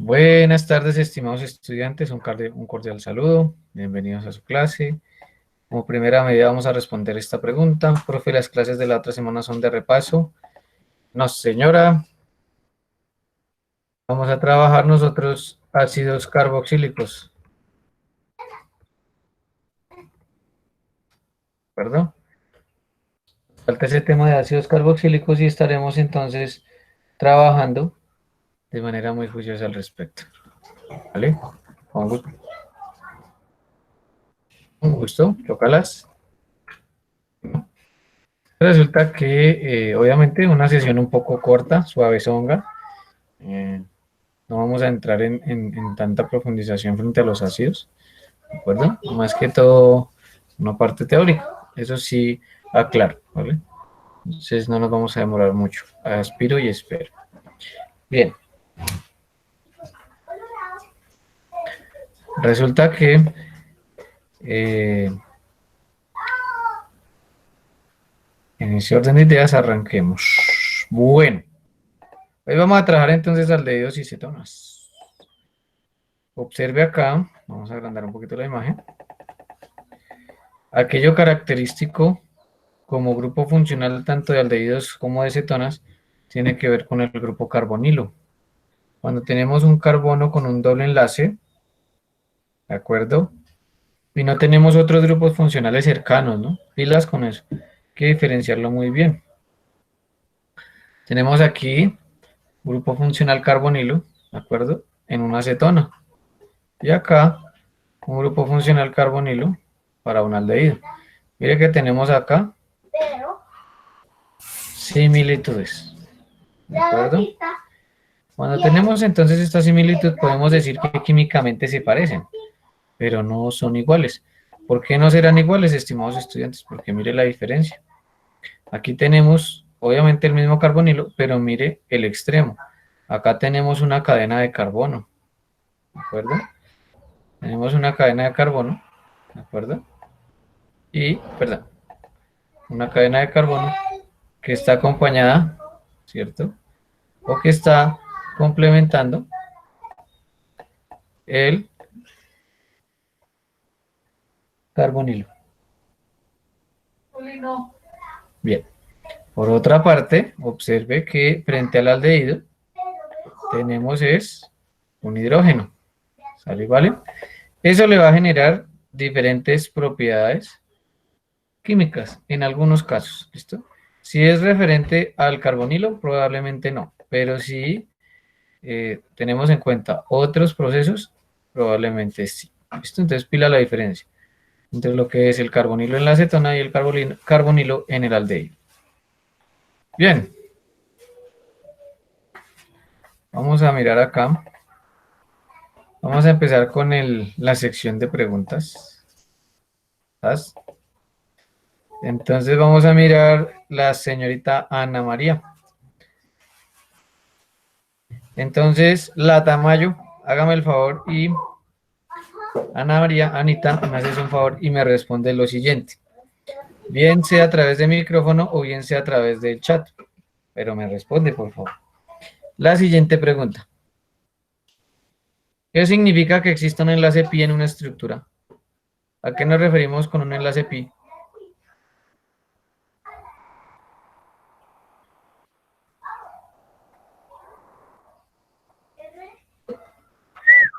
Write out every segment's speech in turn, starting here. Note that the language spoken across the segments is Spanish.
Buenas tardes, estimados estudiantes, un cordial saludo, bienvenidos a su clase. Como primera medida vamos a responder esta pregunta. Profe, las clases de la otra semana son de repaso. No, señora, vamos a trabajar nosotros ácidos carboxílicos, ¿perdón? Falta ese tema de ácidos carboxílicos y estaremos entonces trabajando de manera muy juiciosa al respecto, ¿vale? Con gusto, chócalas. Resulta que obviamente una sesión un poco corta, suavezonga. Eh, no vamos a entrar en tanta profundización frente a los ácidos, ¿de acuerdo? Más que todo una parte teórica, eso sí aclaro, ¿vale? Entonces no nos vamos a demorar mucho. Aspiro y espero. Bien. Resulta que en ese orden de ideas arranquemos. Bueno, hoy vamos a trabajar entonces aldehídos y cetonas. Observe acá, vamos a agrandar un poquito la imagen. Aquello característico como grupo funcional tanto de aldehídos como de cetonas tiene que ver con el grupo carbonilo. Cuando tenemos un carbono con un doble enlace, ¿de acuerdo? Y no tenemos otros grupos funcionales cercanos, ¿no? Pilas con eso. Hay que diferenciarlo muy bien. Tenemos aquí grupo funcional carbonilo, ¿de acuerdo? En una acetona. Y acá un grupo funcional carbonilo para un aldehído. Mire que tenemos acá similitudes, ¿de acuerdo? Cuando tenemos entonces esta similitud podemos decir que químicamente se parecen, pero no son iguales. ¿Por qué no serán iguales, estimados estudiantes? Porque mire la diferencia. Aquí tenemos obviamente el mismo carbonilo, pero mire el extremo. Acá tenemos una cadena de carbono, ¿de acuerdo? Tenemos una cadena de carbono, ¿de acuerdo? Y, perdón, una cadena de carbono que está acompañada, ¿cierto? O que está complementando el carbonilo. Bien. Por otra parte, observe que frente al aldehído tenemos es un hidrógeno. ¿Sale? ¿Vale? Eso le va a generar diferentes propiedades químicas en algunos casos. ¿Listo? Si es referente al carbonilo, probablemente no. Pero si tenemos en cuenta otros procesos, probablemente sí. ¿Listo? Entonces pila la diferencia entre lo que es el carbonilo en la acetona y el carbonilo en el aldehído. Bien. Vamos a mirar acá. Vamos a empezar con la sección de preguntas. ¿Estás? Entonces vamos a mirar la señorita Ana María. Entonces, la Tamayo, hágame el favor y Ana María, Anita, me haces un favor y me responde lo siguiente. Bien sea a través de mi micrófono o bien sea a través del chat. Pero me responde, por favor. La siguiente pregunta. ¿Qué significa que exista un enlace pi en una estructura? ¿A qué nos referimos con un enlace pi?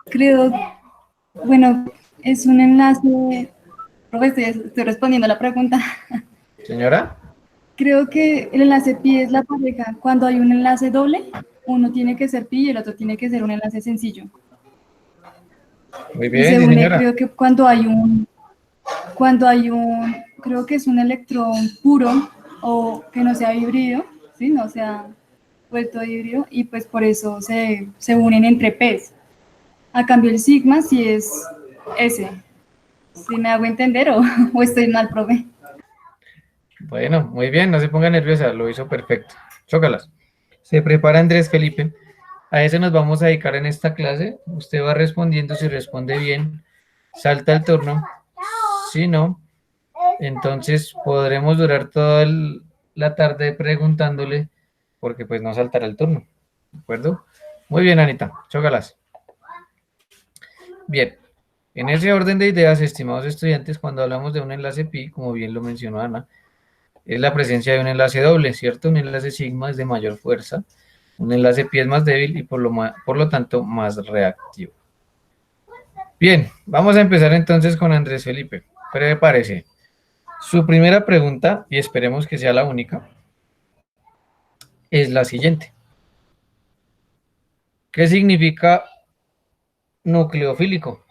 Creo, bueno, es un enlace, profe, estoy respondiendo a la pregunta. Señora. Creo que el enlace pi es la pareja. Cuando hay un enlace doble, uno tiene que ser pi y el otro tiene que ser un enlace sencillo. Muy Y bien, se sí, une, señora. creo que creo que es un electrón puro o que no sea híbrido, ¿sí? No sea vuelto híbrido y pues por eso se unen entre p's. A cambio el sigma sí es S. ¿Sí me hago entender o estoy mal, profe? Bueno, muy bien, no se ponga nerviosa, lo hizo perfecto. Chócalas. Se prepara Andrés Felipe. A eso nos vamos a dedicar en esta clase. Usted va respondiendo, si responde bien, salta el turno. Si no, entonces podremos durar toda la tarde preguntándole, porque pues no saltará el turno. ¿De acuerdo? Muy bien, Anita, chócalas. Bien, en ese orden de ideas, estimados estudiantes, cuando hablamos de un enlace pi, como bien lo mencionó Ana, es la presencia de un enlace doble, ¿cierto? Un enlace sigma es de mayor fuerza, un enlace pi es más débil y por lo tanto más reactivo. Bien, vamos a empezar entonces con Andrés Felipe. Prepárese. Su primera pregunta, y esperemos que sea la única, es la siguiente. ¿Qué significa nucleofílico?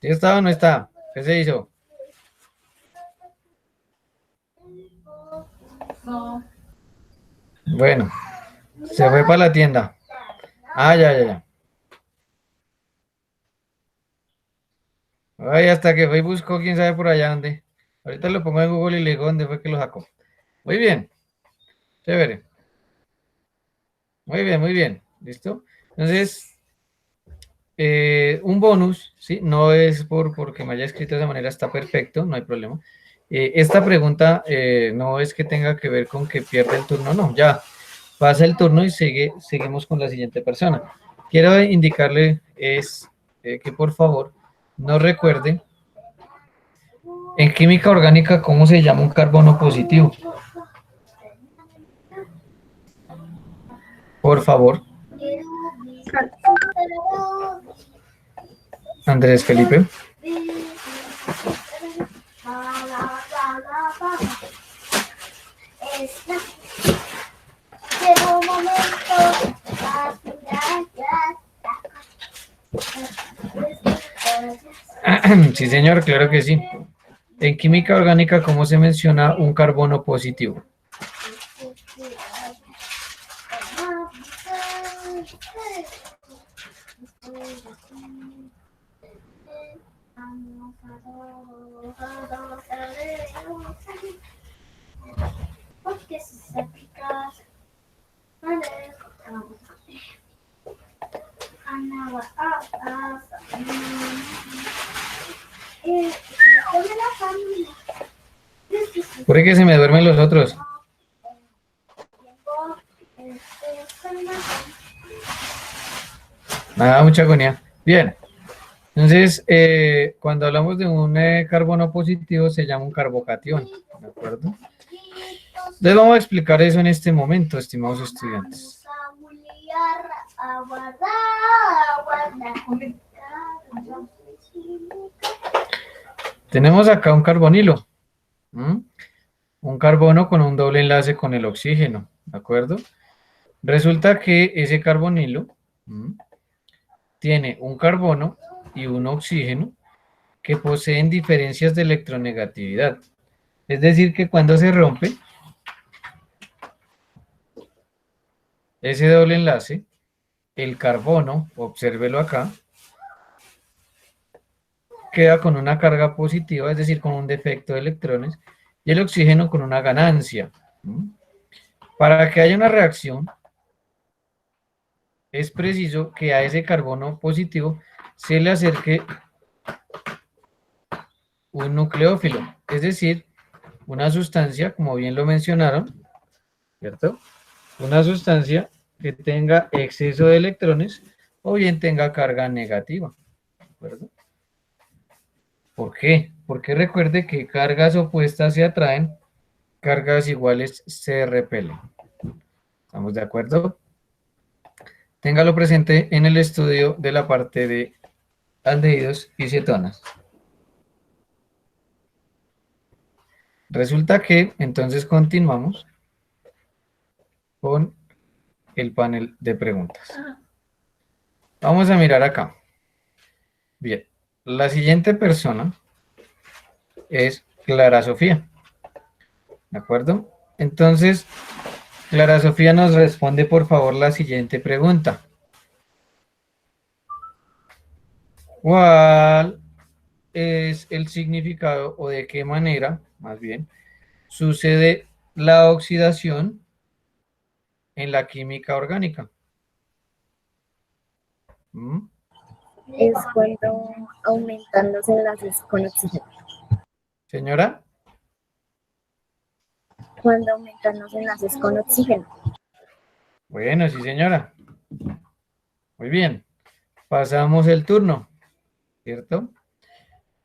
¿Sí está o no está? ¿Qué se hizo? No. Bueno, se fue para la tienda. Ah, ya. Ay, hasta que fue y buscó, quién sabe por allá dónde. Ahorita lo pongo en Google y le digo dónde fue que lo sacó. Muy bien, chévere. Muy bien. ¿Listo? Entonces, un bonus, ¿sí? No es porque me haya escrito de esa manera, está perfecto, no hay problema. Esta pregunta no es que tenga que ver con que pierde el turno, no, ya pasa el turno y seguimos con la siguiente persona. Quiero indicarle que por favor no recuerde en química orgánica cómo se llama un carbono positivo. Por favor, Andrés Felipe. Sí, señor, claro que sí. En química orgánica, ¿cómo se menciona un carbono positivo? ¿Por qué se me duermen los otros? Ah, mucha agonía. Bien. Entonces, cuando hablamos de un carbono positivo, se llama un carbocatión. ¿De acuerdo? Les vamos a explicar eso en este momento, estimados estudiantes. Tenemos acá un carbonilo. Un carbono con un doble enlace con el oxígeno. ¿De acuerdo? Resulta que ese carbonilo tiene un carbono y un oxígeno que poseen diferencias de electronegatividad. Es decir, que cuando se rompe ese doble enlace, el carbono, obsérvelo acá, queda con una carga positiva, es decir, con un defecto de electrones, y el oxígeno con una ganancia. Para que haya una reacción, es preciso que a ese carbono positivo se le acerque un nucleófilo, es decir, una sustancia, como bien lo mencionaron, ¿cierto? Una sustancia que tenga exceso de electrones o bien tenga carga negativa, ¿de acuerdo? ¿Por qué? Porque recuerde que cargas opuestas se atraen, cargas iguales se repelen. ¿Estamos de acuerdo? Téngalo presente en el estudio de la parte de aldehídos y cetonas. Resulta que entonces continuamos con el panel de preguntas. Vamos a mirar acá. Bien, la siguiente persona es Clara Sofía. ¿De acuerdo? Entonces, Clara Sofía nos responde por favor la siguiente pregunta. ¿Cuál es el significado o de qué manera, más bien, sucede la oxidación en la química orgánica? ¿Mm? Es cuando aumentan los enlaces con oxígeno. Señora, Cuando aumentan los enlaces con oxígeno. bueno, sí, señora. Muy bien. Pasamos el turno, ¿cierto?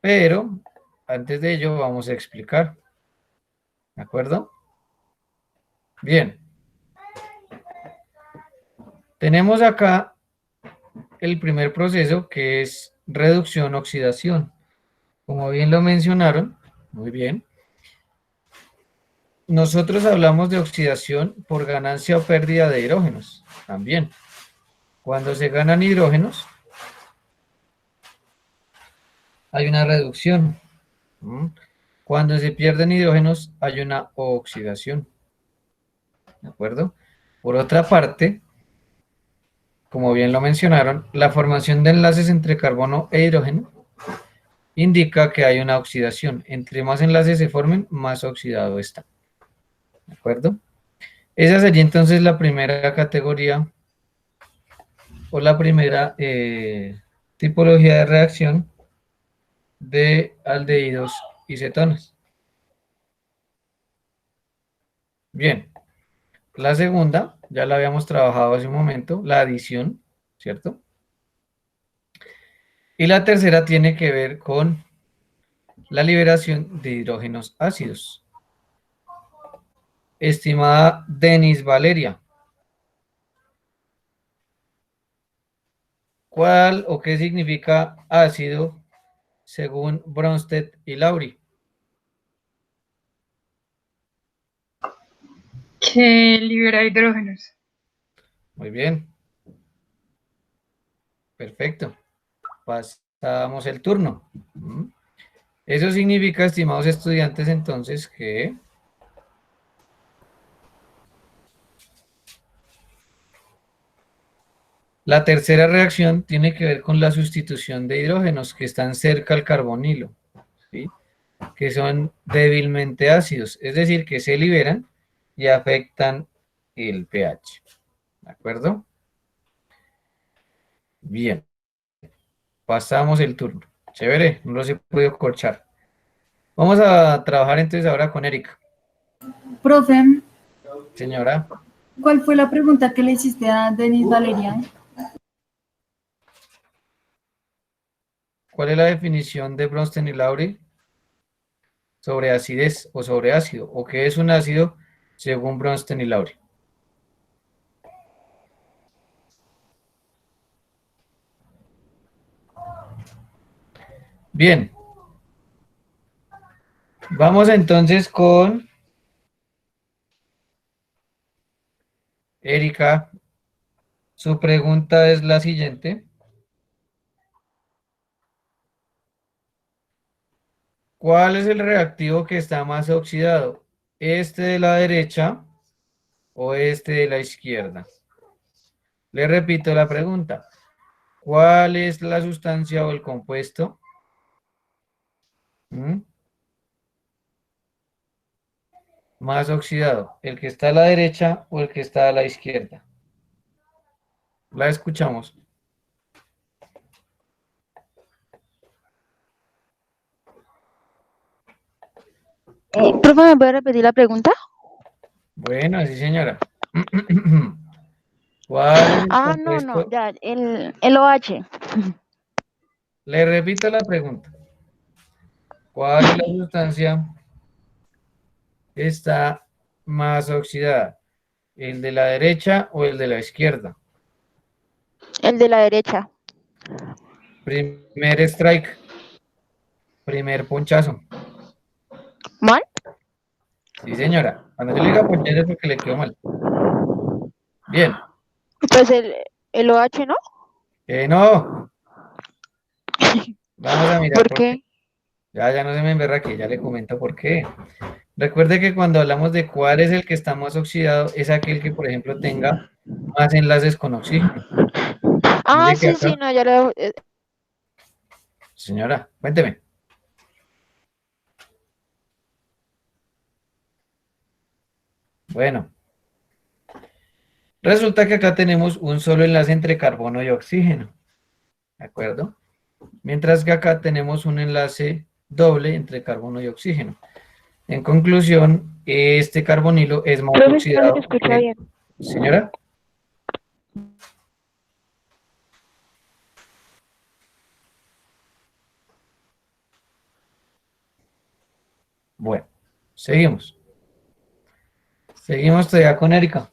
Pero antes de ello vamos a explicar, ¿de acuerdo? Bien. Tenemos acá el primer proceso que es reducción-oxidación. Como bien lo mencionaron, muy bien. Nosotros hablamos de oxidación por ganancia o pérdida de hidrógenos, también. Cuando se ganan hidrógenos, hay una reducción. ¿Mm? Cuando se pierden hidrógenos, hay una oxidación. ¿De acuerdo? Por otra parte, como bien lo mencionaron, la formación de enlaces entre carbono e hidrógeno indica que hay una oxidación. Entre más enlaces se formen, más oxidado está. ¿De acuerdo? Esa sería entonces la primera categoría o la primera tipología de reacción de aldehídos y cetonas. Bien, la segunda, ya la habíamos trabajado hace un momento, la adición, ¿cierto? Y la tercera tiene que ver con la liberación de hidrógenos ácidos. Estimada Denis Valeria, ¿cuál o qué significa ácido según Bronsted y Lowry? Que libera hidrógenos. Muy bien, perfecto. Pasamos el turno. Eso significa, estimados estudiantes, entonces que la tercera reacción tiene que ver con la sustitución de hidrógenos que están cerca al carbonilo, ¿sí? Que son débilmente ácidos, es decir, que se liberan y afectan el pH. ¿De acuerdo? Bien, pasamos el turno. Chévere, no los he podido corchar. Vamos a trabajar entonces ahora con Erika. Profe, Señora, ¿cuál fue la pregunta que le hiciste a Denis Valeria? ¿cuál es la definición de Bronsted y Lowry sobre acidez o sobre ácido? ¿O qué es un ácido según Bronsted y Lowry? Bien, vamos entonces con Erika. Su pregunta es la siguiente. ¿Cuál es el reactivo que está más oxidado? ¿Este de la derecha o este de la izquierda? Le repito la pregunta. ¿Cuál es la sustancia o el compuesto? ¿Mm? Más oxidado, ¿el que está a la derecha o el que está a la izquierda? La escuchamos. Profe, ¿me puede repetir la pregunta? Bueno, sí, señora. ¿Cuál es el Ah, no, compuesto? ya, el OH. Le repito la pregunta. ¿Cuál es la sustancia que está más oxidada? ¿El de la derecha o el de la izquierda? El de la derecha. Primer strike, primer ponchazo. ¿Mal? Sí, señora. Cuando yo le diga ponchazo es porque le quedó mal. Bien. Pues el OH, ¿no? No. Vamos a mirar ¿Por por qué. qué? Ya no se me emberra que ya le comento por qué. Recuerde que cuando hablamos de cuál es el que está más oxidado, es aquel que, por ejemplo, tenga más enlaces con oxígeno. Ah, Mire que sí, sí, acá, no, ya lo... señora, cuénteme. Bueno, resulta que acá tenemos un solo enlace entre carbono y oxígeno. ¿de acuerdo? Mientras que acá tenemos un enlace doble entre carbono y oxígeno. En conclusión, este carbonilo es más Profe, es que no se te oxidado escucha que... bien. Señora. Bueno, seguimos. Seguimos todavía con Erika.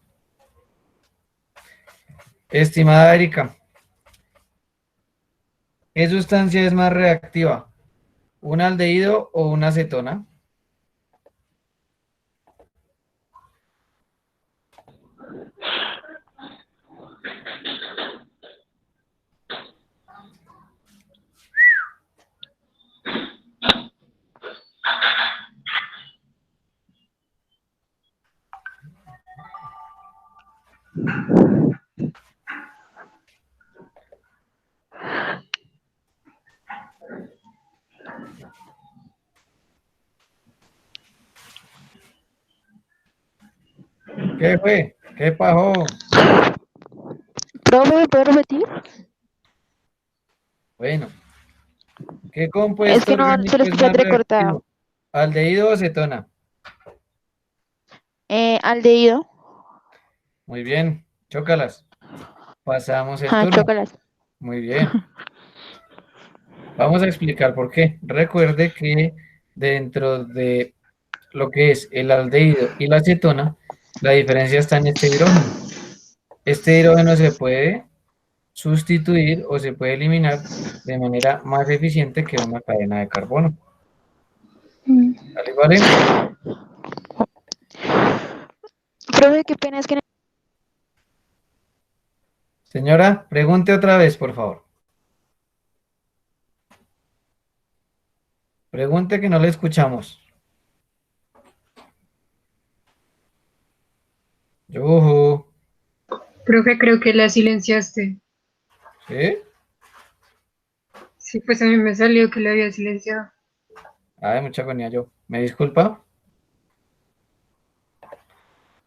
Estimada Erika, ¿qué sustancia es más reactiva? ¿Un aldehído o una acetona? ¿Qué fue? ¿Qué pasó? Profe, ¿me puede repetir? Bueno, ¿qué Es compuesto que no se orgánico lo es escucha más entrecortado. reactivo? ¿Aldehído o acetona? Aldehído. Muy bien, chócalas. Pasamos el Ajá, turno. chócalas. Muy bien. Vamos a explicar por qué. Recuerde que dentro de lo que es el aldehído y la acetona, la diferencia está en este hidrógeno. Este hidrógeno se puede sustituir o se puede eliminar de manera más eficiente que una cadena de carbono. ¿Vale? ¿Vale? Profe, qué pena, es que Señora, pregunte otra vez, por favor. Pregunte que no le escuchamos. Yujú. Profe, creo que la silenciaste. ¿Sí? Sí, pues a mí me salió que la había silenciado. Ay, mucha agonía yo. ¿Me disculpa?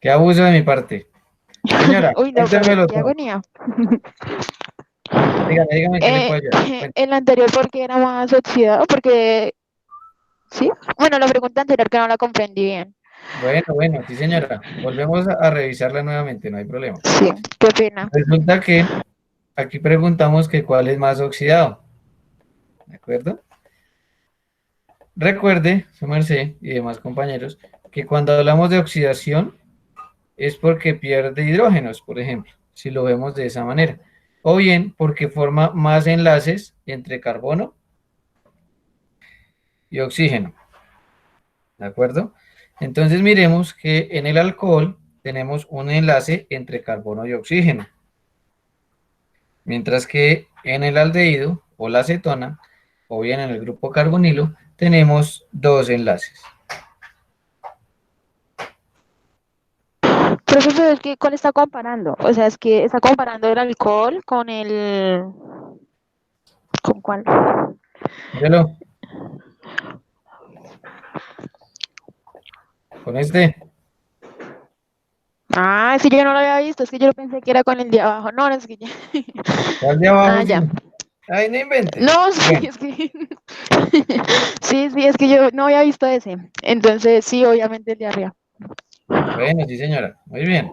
Qué abuso de mi parte. Señora, uy, no, profe, cuéntemelo qué todo. agonía. Dígame, dígame qué le puedo ayudar. El anterior, ¿por qué era más oxidado? Porque, ¿sí? Bueno, la pregunta anterior que no la comprendí bien. Bueno, bueno, sí, señora. Volvemos a revisarla nuevamente, no hay problema. Sí, qué pena. Resulta que aquí preguntamos que cuál es más oxidado, ¿de acuerdo? Recuerde, su merced y demás compañeros, que cuando hablamos de oxidación es porque pierde hidrógenos, por ejemplo, si lo vemos de esa manera. O bien porque forma más enlaces entre carbono y oxígeno, ¿de acuerdo? Entonces miremos que en el alcohol tenemos un enlace entre carbono y oxígeno, mientras que en el aldehído o la acetona, o bien en el grupo carbonilo, tenemos dos enlaces. Profe, pero es que, ¿cuál está comparando? O sea, es que está comparando el alcohol con el... ¿Con cuál? Míralo, con este, Ah, es que yo no lo había visto, es que yo pensé que era con el de abajo. No, no, es que ya. ¿cuál de abajo Ah, sí? ya. Ay, no invente. No, sí, Bueno, es que. Sí, sí, es que yo no había visto ese. Entonces, sí, obviamente el de arriba. bueno, sí, señora. Muy bien.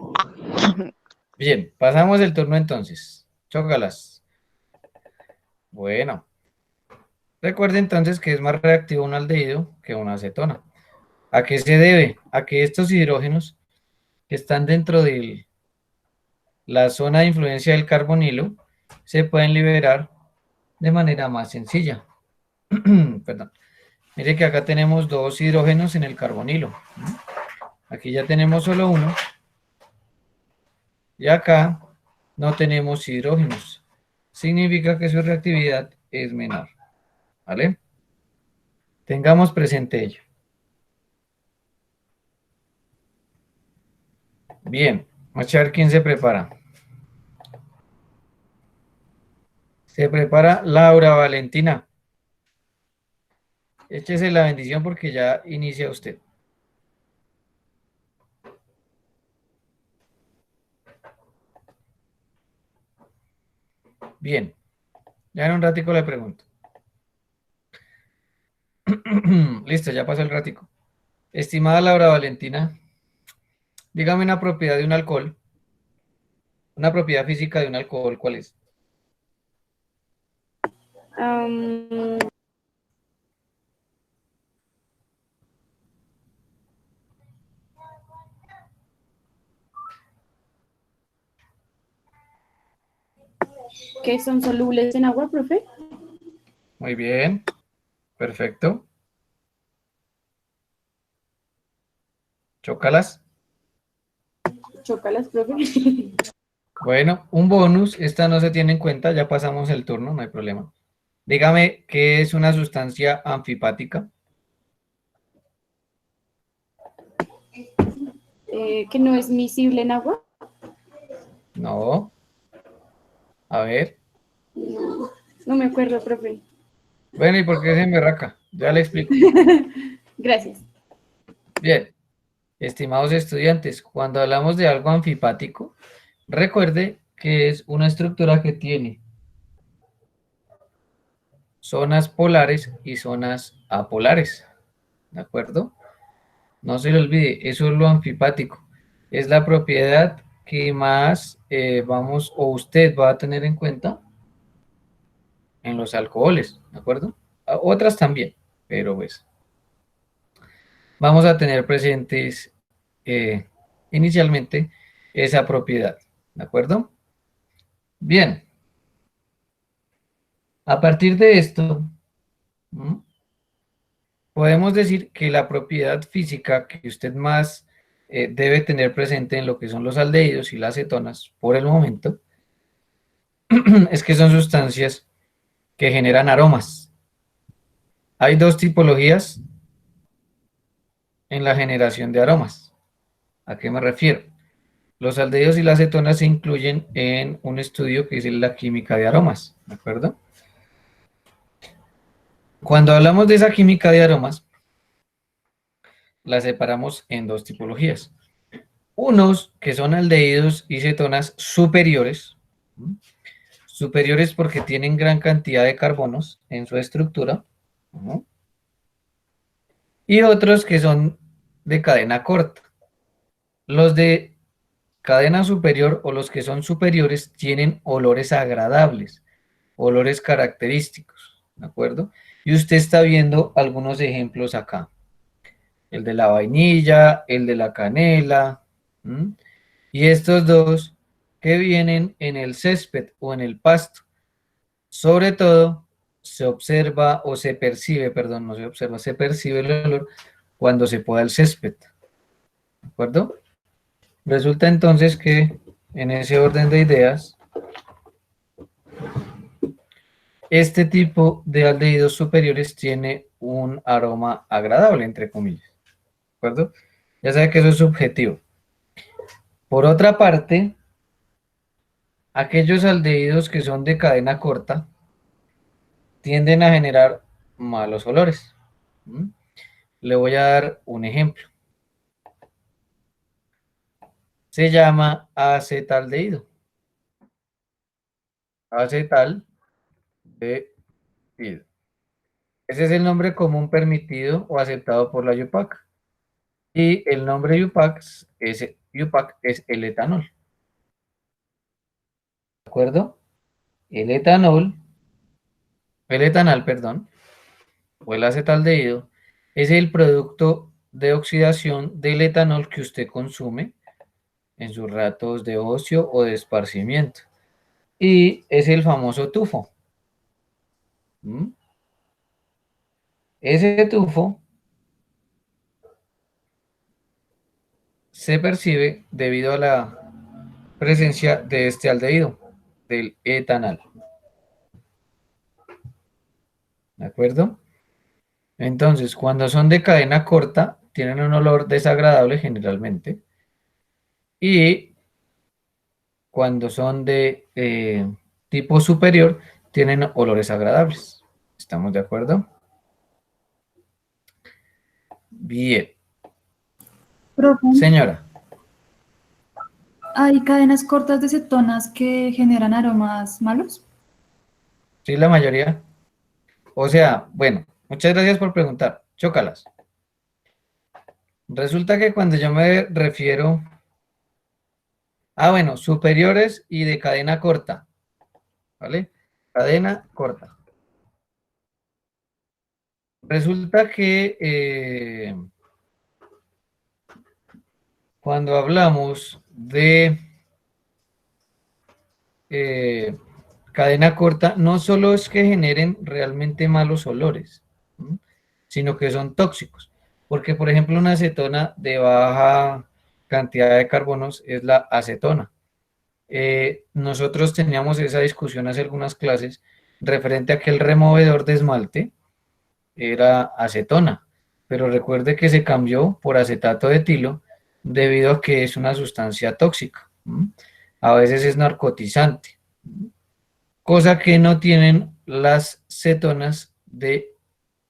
Bien, pasamos el turno entonces. Chócalas. Bueno, recuerde entonces que es más reactivo un aldehído que una acetona. ¿A qué se debe? A que estos hidrógenos que están dentro de la zona de influencia del carbonilo se pueden liberar de manera más sencilla. Perdón. Mire que acá tenemos dos hidrógenos en el carbonilo. Aquí ya tenemos solo uno. Y acá no tenemos hidrógenos. Significa que su reactividad es menor. ¿Vale? Tengamos presente ello. Bien, vamos a ver quién se prepara. Se prepara Laura Valentina. Échese la bendición porque ya inicia usted. Bien, Ya en un ratico le pregunto. Listo, ya pasó el ratico. Estimada Laura Valentina, dígame una propiedad de un alcohol, una propiedad física de un alcohol, ¿cuál es? Am, ¿Que son solubles en agua, profe? Muy bien, perfecto. Chócalas. Chócalas, profe. Bueno, un bonus, esta no se tiene en cuenta, ya pasamos el turno, no hay problema. Dígame qué es una sustancia anfipática. Que no es miscible en agua. No, a ver. No, no me acuerdo, profe. Bueno, ¿y por qué se emberraca? Ya le explico. Gracias. Bien, estimados estudiantes, cuando hablamos de algo anfipático, recuerde que es una estructura que tiene zonas polares y zonas apolares, ¿de acuerdo? No se le olvide, eso es lo anfipático. Es la propiedad que más vamos o usted va a tener en cuenta en los alcoholes, ¿de acuerdo? Otras también, pero pues vamos a tener presentes inicialmente esa propiedad, ¿de acuerdo? Bien, a partir de esto, ¿m? Podemos decir que la propiedad física que usted más debe tener presente en lo que son los aldehídos y las cetonas por el momento es que son sustancias que generan aromas. Hay dos tipologías en la generación de aromas. ¿A qué me refiero? Los aldehídos y las cetonas se incluyen en un estudio que es la química de aromas, ¿de acuerdo? Cuando hablamos de esa química de aromas, la separamos en dos tipologías. Unos que son aldehídos y cetonas superiores, ¿m? Superiores porque tienen gran cantidad de carbonos en su estructura, ¿m? Y otros que son de cadena corta. Los de cadena superior o los que son superiores tienen olores agradables, olores característicos, ¿de acuerdo? Y usted está viendo algunos ejemplos acá. El de la vainilla, el de la canela, ¿m? Y estos dos que vienen en el césped o en el pasto. Sobre todo se observa o se percibe, perdón, no se observa, se percibe el olor cuando se poda el césped. ¿De acuerdo? Resulta entonces que en ese orden de ideas, este tipo de aldehídos superiores tiene un aroma agradable, entre comillas. ¿De acuerdo? Ya sabe que eso es subjetivo. Por otra parte, aquellos aldehídos que son de cadena corta tienden a generar malos olores. ¿Mm? Le voy a dar un ejemplo. Se llama acetaldehído. Acetaldehído. Ese es el nombre común permitido o aceptado por la UPAC. Y el nombre UPAC es el etanol. ¿De acuerdo? El etanol, perdón, o el acetaldehído, es el producto de oxidación del etanol que usted consume en sus ratos de ocio o de esparcimiento. Y es el famoso tufo. ¿Mm? Ese tufo se percibe debido a la presencia de este aldehído, del etanol. ¿De acuerdo? Entonces, cuando son de cadena corta, tienen un olor desagradable generalmente. Y cuando son de tipo superior, tienen olores agradables. ¿Estamos de acuerdo? Bien. Profe, Señora, ¿hay cadenas cortas de cetonas que generan aromas malos? Sí, la mayoría. O sea, bueno, muchas gracias por preguntar. Chócalas. Resulta que cuando yo me refiero... Ah, bueno, superiores y de cadena corta, ¿vale? Cadena corta. Resulta que cuando hablamos de cadena corta, no solo es que generen realmente malos olores, ¿m? Sino que son tóxicos. Porque, por ejemplo, una acetona de baja cantidad de carbonos es la acetona. Nosotros teníamos esa discusión hace algunas clases referente a que el removedor de esmalte era acetona, pero recuerde que se cambió por acetato de etilo debido a que es una sustancia tóxica. A veces es narcotizante, cosa que no tienen las cetonas de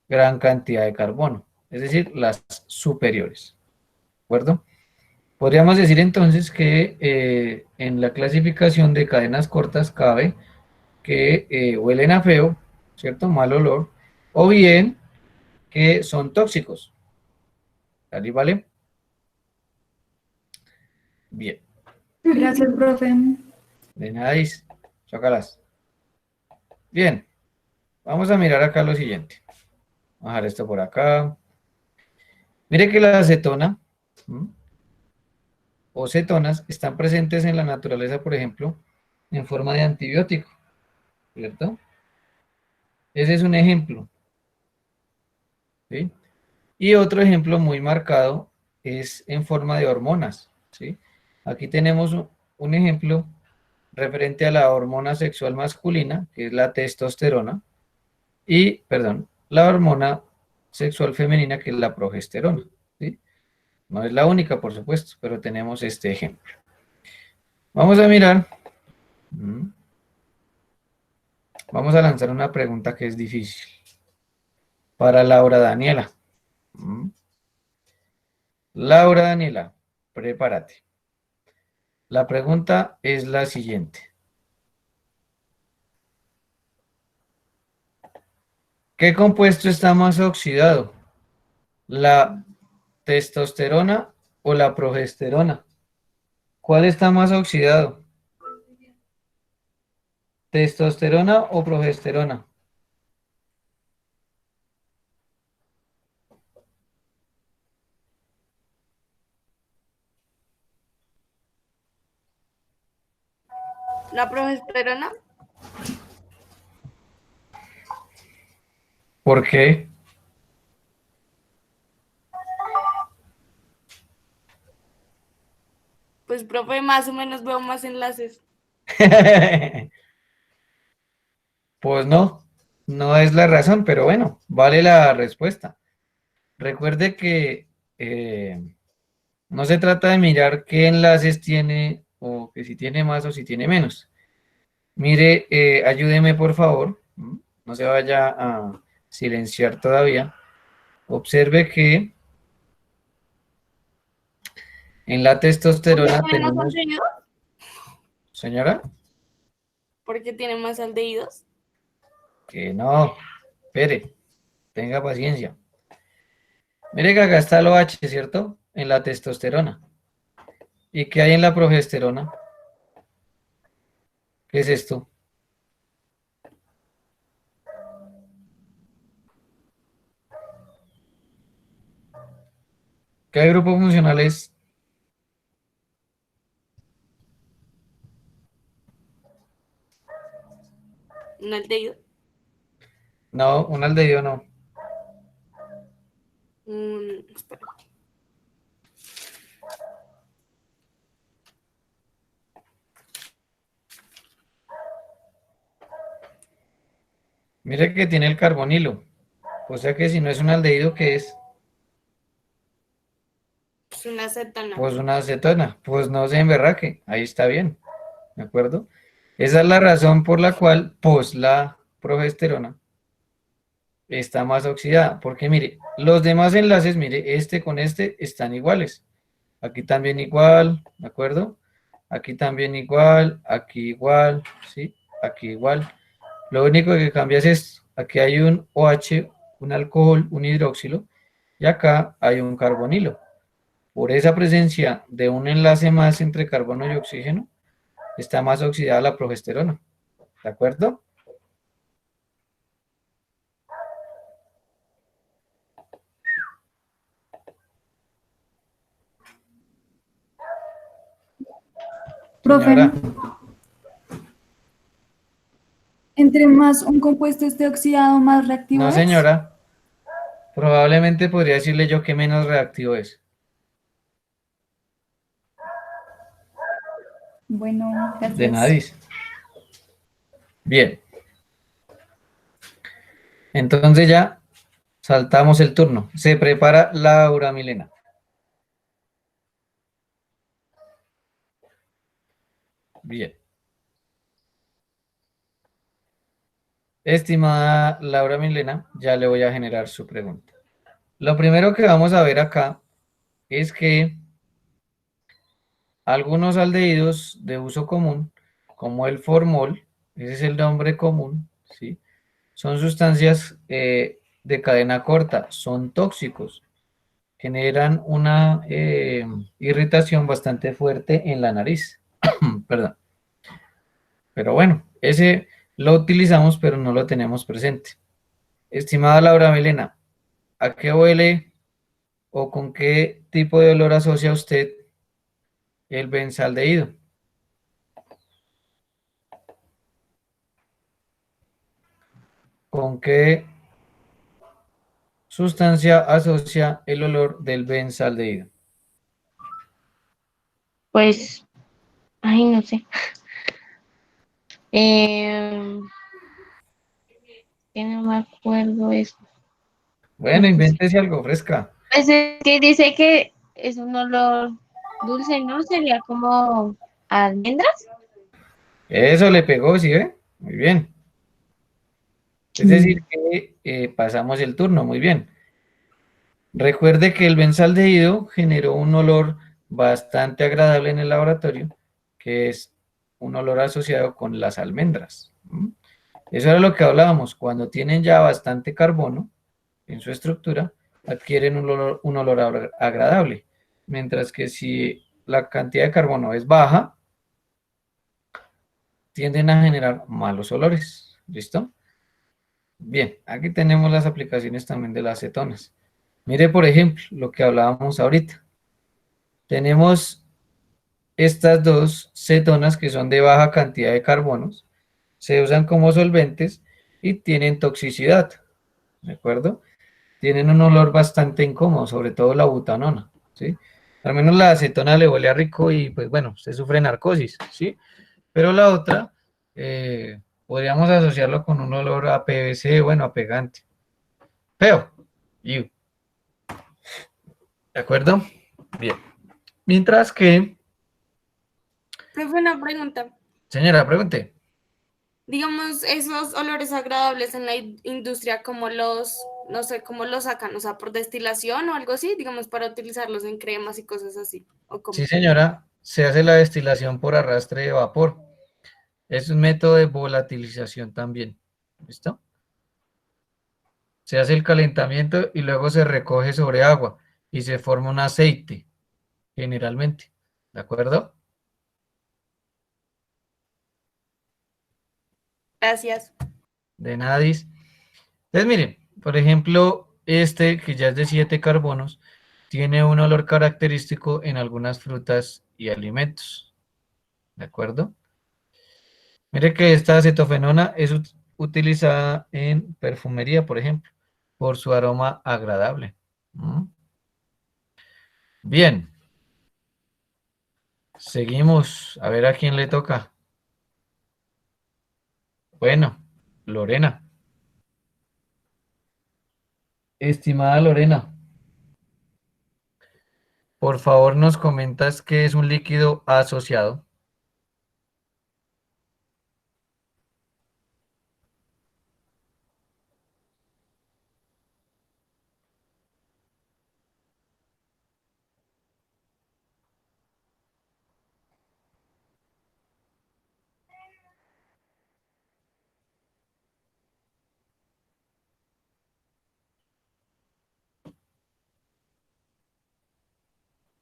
gran cantidad de carbono, es decir, las superiores. ¿De acuerdo? Podríamos decir entonces que en la clasificación de cadenas cortas cabe que huelen a feo, ¿cierto? Mal olor, o bien que son tóxicos. ¿Vale? ¿Vale? Bien. Gracias, profe. De nada, chócalas. Bien, vamos a mirar acá lo siguiente. Vamos a dejar esto por acá. Mire que la acetona o cetonas están presentes en la naturaleza, por ejemplo, en forma de antibiótico, ¿cierto? Ese es un ejemplo, ¿sí? Y otro ejemplo muy marcado es en forma de hormonas, ¿sí? Aquí tenemos un ejemplo referente a la hormona sexual masculina, que es la testosterona, y, perdón, la hormona sexual femenina, que es la progesterona, ¿sí? No es la única, por supuesto, pero tenemos este ejemplo. Vamos a mirar. Vamos a lanzar una pregunta que es difícil. Para Laura Daniela. Laura Daniela, prepárate. La pregunta es la siguiente. ¿Qué compuesto está más oxidado? ¿La testosterona o la progesterona? ¿Cuál está más oxidado? ¿Testosterona o progesterona? La progesterona, ¿Por qué? pues profe, más o menos veo más enlaces. Pues no, no es la razón, pero bueno, vale la respuesta. Recuerde que no se trata de mirar qué enlaces tiene o que si tiene más o si tiene menos. Mire, ayúdeme por favor, no se vaya a silenciar todavía. Observe que en la testosterona ¿Tiene más tenemos, aldehídos? señora, ¿Por qué tiene más aldehídos? que no, espere, tenga paciencia. Mire que acá está el OH, ¿cierto? En la testosterona. ¿Y qué hay en la progesterona? ¿Qué es esto? ¿Qué grupo funcional es? ¿Un aldehído? No, un aldehído no. Espera. Mire que tiene el carbonilo. O sea que si no es un aldehído, ¿qué es? Es una acetona. Pues una acetona. Pues no se emberraque. Ahí está bien. ¿De acuerdo? Esa es la razón por la cual, pues, la progesterona está más oxidada. Porque mire, los demás enlaces, mire, este con este están iguales. Aquí también igual, ¿de acuerdo? Aquí también igual, aquí igual, ¿sí? Aquí igual. Lo único que cambia es esto. Aquí hay un OH, un alcohol, un hidroxilo, y acá hay un carbonilo. Por esa presencia de un enlace más entre carbono y oxígeno, está más oxidada la progesterona. ¿De acuerdo? Profe, Señora, entre más un compuesto esté oxidado, más reactivo no es. señora, probablemente podría decirle yo que menos reactivo es. Bueno, De gracias. nadie. Bien, entonces ya saltamos el turno. Se prepara Laura Milena. Bien. Estimada Laura Milena, ya le voy a generar su pregunta. Lo primero que vamos a ver acá es que algunos aldehídos de uso común, como el formol, ese es el nombre común, ¿sí? Son sustancias de cadena corta, son tóxicos, generan una irritación bastante fuerte en la nariz. Perdón. Pero bueno, ese lo utilizamos, pero no lo tenemos presente. Estimada Laura Milena, ¿a qué huele o con qué tipo de olor asocia usted el benzaldehído? ¿Con qué sustancia asocia el olor del benzaldehído? Pues, ay, no sé. Eh, que no me acuerdo eso. Bueno, No sé. invéntese algo fresca. Pues es que dice que es un olor dulce, ¿no? Sería como almendras. Eso le pegó, ¿sí ve? Muy bien. Es decir, que pasamos el turno, muy bien. Recuerde que el benzaldehído generó un olor bastante agradable en el laboratorio, que es un olor asociado con las almendras. ¿M? Eso era lo que hablábamos. Cuando tienen ya bastante carbono en su estructura, adquieren un olor agradable. Mientras que si la cantidad de carbono es baja, tienden a generar malos olores. ¿Listo? Bien, aquí tenemos las aplicaciones también de las cetonas. Mire, por ejemplo, lo que hablábamos ahorita. Tenemos estas dos cetonas que son de baja cantidad de carbonos, se usan como solventes y tienen toxicidad, ¿de acuerdo? Tienen un olor bastante incómodo, sobre todo la butanona, ¿sí? Al menos la acetona le huele a rico y pues bueno, se sufre narcosis, ¿sí? Pero la otra, podríamos asociarlo con un olor a PVC, bueno, a pegante. Feo. Iu, ¿de acuerdo? Bien. Mientras que, Profe, una pregunta. señora, pregunte. Digamos, esos olores agradables en la industria, ¿cómo los, no sé, cómo los sacan? O sea, por destilación o algo así, digamos, para utilizarlos en cremas y cosas así. ¿O Sí, cómo? señora, se hace la destilación por arrastre de vapor. Es un método de volatilización también. ¿Listo? Se hace el calentamiento y luego se recoge sobre agua y se forma un aceite, generalmente. ¿De acuerdo? Gracias. De nadis. Entonces, miren, por ejemplo, este que ya es de 7 carbonos, tiene un olor característico en algunas frutas y alimentos. ¿De acuerdo? Mire que esta acetofenona es utilizada en perfumería, por ejemplo, por su aroma agradable. ¿Mm? Bien, seguimos. A ver a quién le toca. Bueno, Lorena. Estimada Lorena, por favor nos comentas qué es un líquido asociado.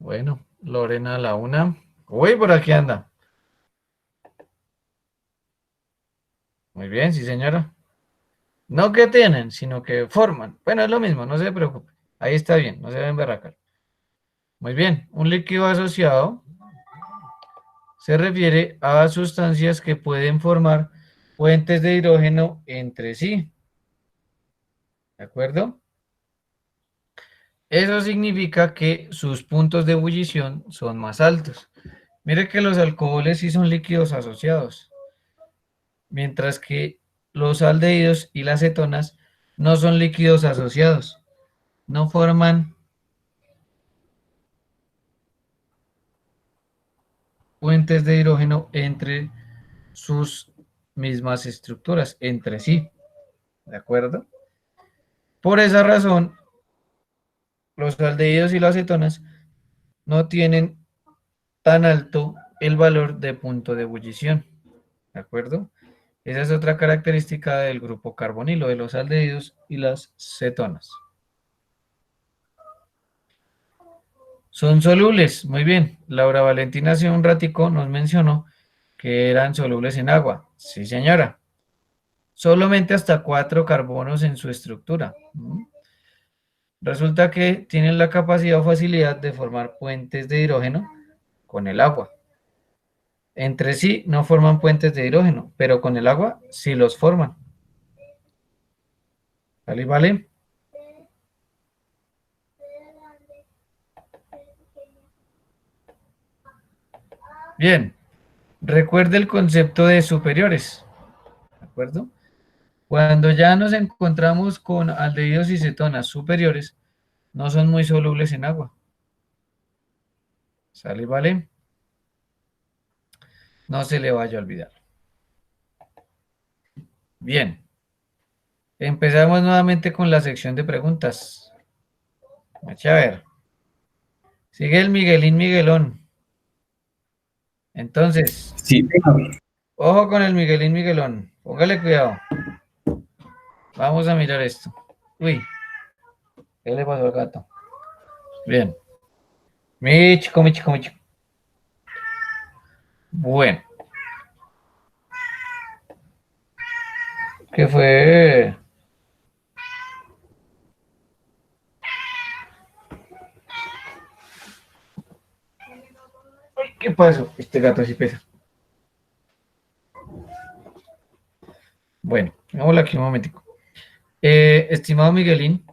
Bueno, Lorena a la 1. Uy, por aquí anda. Muy bien, sí, señora. No que tienen, sino que forman. Bueno, es lo mismo, no se preocupe. Ahí está bien, no se deben emberracar. Muy bien, un líquido asociado se refiere a sustancias que pueden formar puentes de hidrógeno entre sí. ¿De acuerdo? Eso significa que sus puntos de ebullición son más altos. Mire que los alcoholes sí son líquidos asociados, mientras que los aldehídos y las cetonas no son líquidos asociados. No forman puentes de hidrógeno entre sus mismas estructuras, entre sí. ¿De acuerdo? Por esa razón, los aldehídos y las cetonas no tienen tan alto el valor de punto de ebullición. ¿De acuerdo? Esa es otra característica del grupo carbonilo, de los aldehídos y las cetonas. Son solubles, muy bien. Laura Valentina hace un ratico nos mencionó que eran solubles en agua. Sí, señora. Solamente hasta 4 carbonos en su estructura. Resulta que tienen la capacidad o facilidad de formar puentes de hidrógeno con el agua. Entre sí no forman puentes de hidrógeno, pero con el agua sí los forman. ¿Vale? ¿Vale? Bien. Recuerde el concepto de superiores. ¿De acuerdo? Cuando ya nos encontramos con aldehídos y cetonas superiores, no son muy solubles en agua. ¿Sale? ¿Vale? No se le vaya a olvidar. Bien. Empezamos nuevamente con la sección de preguntas. Vamos a ver. Sigue el Miguelín Miguelón. Entonces, Sí, ojo con el Miguelín Miguelón. Póngale cuidado. Vamos a mirar esto. Uy, ¿qué le pasó al gato? Bien. Michico, Michico, Michico. Bueno. ¿Qué fue? Ay, ¿qué pasó? Este gato sí pesa. Bueno, hagámoslo aquí un momentico. Estimado Miguelín,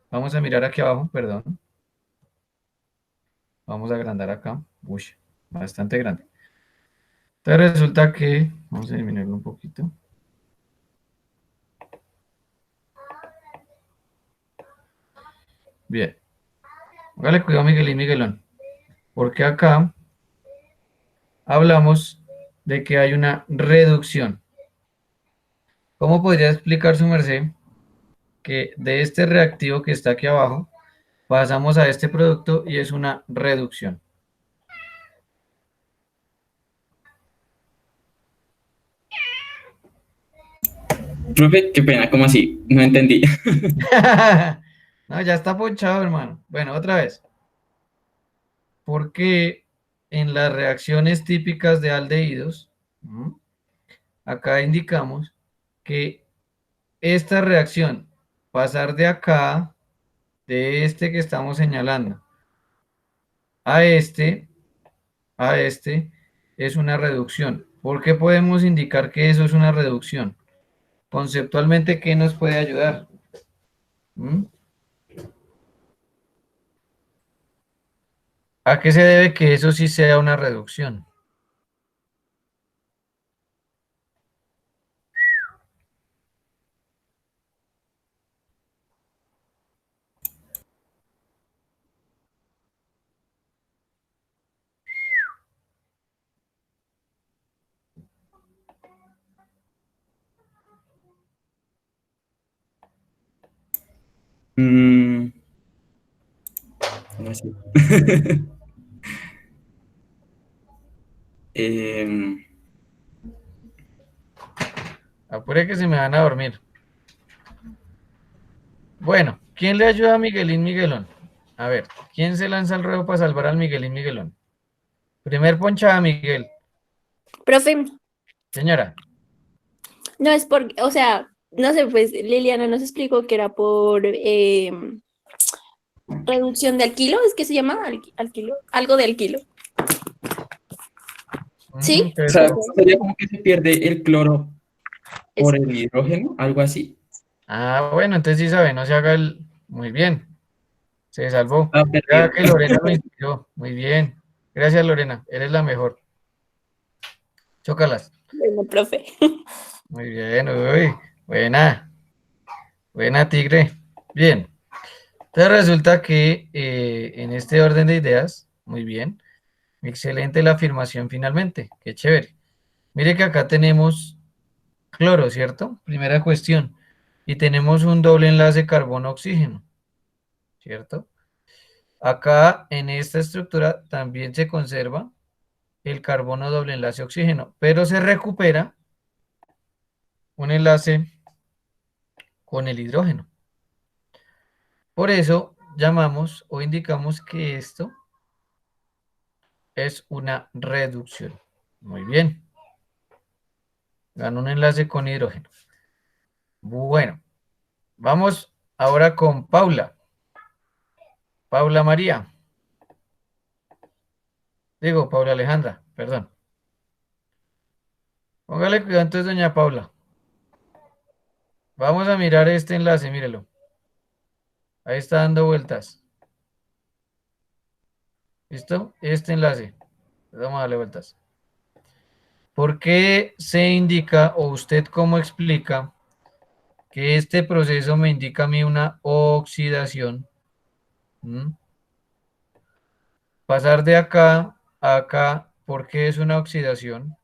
vamos a mirar aquí abajo, perdón. Vamos a agrandar acá. Uy, bastante grande. Entonces resulta que, vamos a disminuirlo un poquito. Bien. Hágale cuidado Miguelín Miguelón. Porque acá hablamos de que hay una reducción. ¿Cómo podría explicar su merced que de este reactivo que está aquí abajo pasamos a este producto y es una reducción? profe, qué pena, ¿cómo así? No entendí. No, ya está ponchado, hermano. Bueno, otra vez. Porque en las reacciones típicas de aldehídos, acá indicamos que esta reacción, pasar de acá, de este que estamos señalando, a este, es una reducción. ¿Por qué podemos indicar que eso es una reducción? Conceptualmente, ¿qué nos puede ayudar? ¿A qué se debe que eso sí sea una reducción? Mm, ¿cómo así? Em, Apure que se me van a dormir. Bueno, ¿quién le ayuda a Miguelín Miguelón? A ver, ¿quién se lanza al ruedo para salvar al Miguel y Miguelón? Primer ponchada, Miguel. Profe, Señora. no es por, o sea, no sé, pues Liliana nos explicó que era por reducción de alquilo, ¿es que se llama alquilo? Algo de alquilo. ¿Sí? O Pero- sea, sería como que se pierde el cloro por Eso. el hidrógeno, algo así. Ah, bueno, entonces sí sabe, no se haga el... Muy bien, se salvó. Ah, Ya perdido. que Lorena lo inspiró. Muy bien. Gracias, Lorena. Eres la mejor. Chócalas. Bueno, profe. Muy bien, uy. Buena. Buena, tigre. Bien. Entonces resulta que en este orden de ideas, muy bien. Excelente la afirmación finalmente. Qué chévere. Mire que acá tenemos cloro, ¿cierto? Primera cuestión. Y tenemos un doble enlace carbono-oxígeno, ¿cierto? Acá en esta estructura también se conserva el carbono doble enlace oxígeno, pero se recupera un enlace con el hidrógeno. Por eso llamamos o indicamos que esto es una reducción. Muy bien. Gana un enlace con hidrógeno. Bueno, vamos ahora con Paula. Paula María. Digo, Paula Alejandra, perdón. Póngale cuidado entonces, doña Paula. Vamos a mirar este enlace, mírelo. Ahí está dando vueltas. ¿Listo? Este enlace. Vamos a darle vueltas. ¿Por qué se indica o usted cómo explica que este proceso me indica a mí una oxidación? ¿Mm? Pasar de acá a acá, ¿por qué es una oxidación?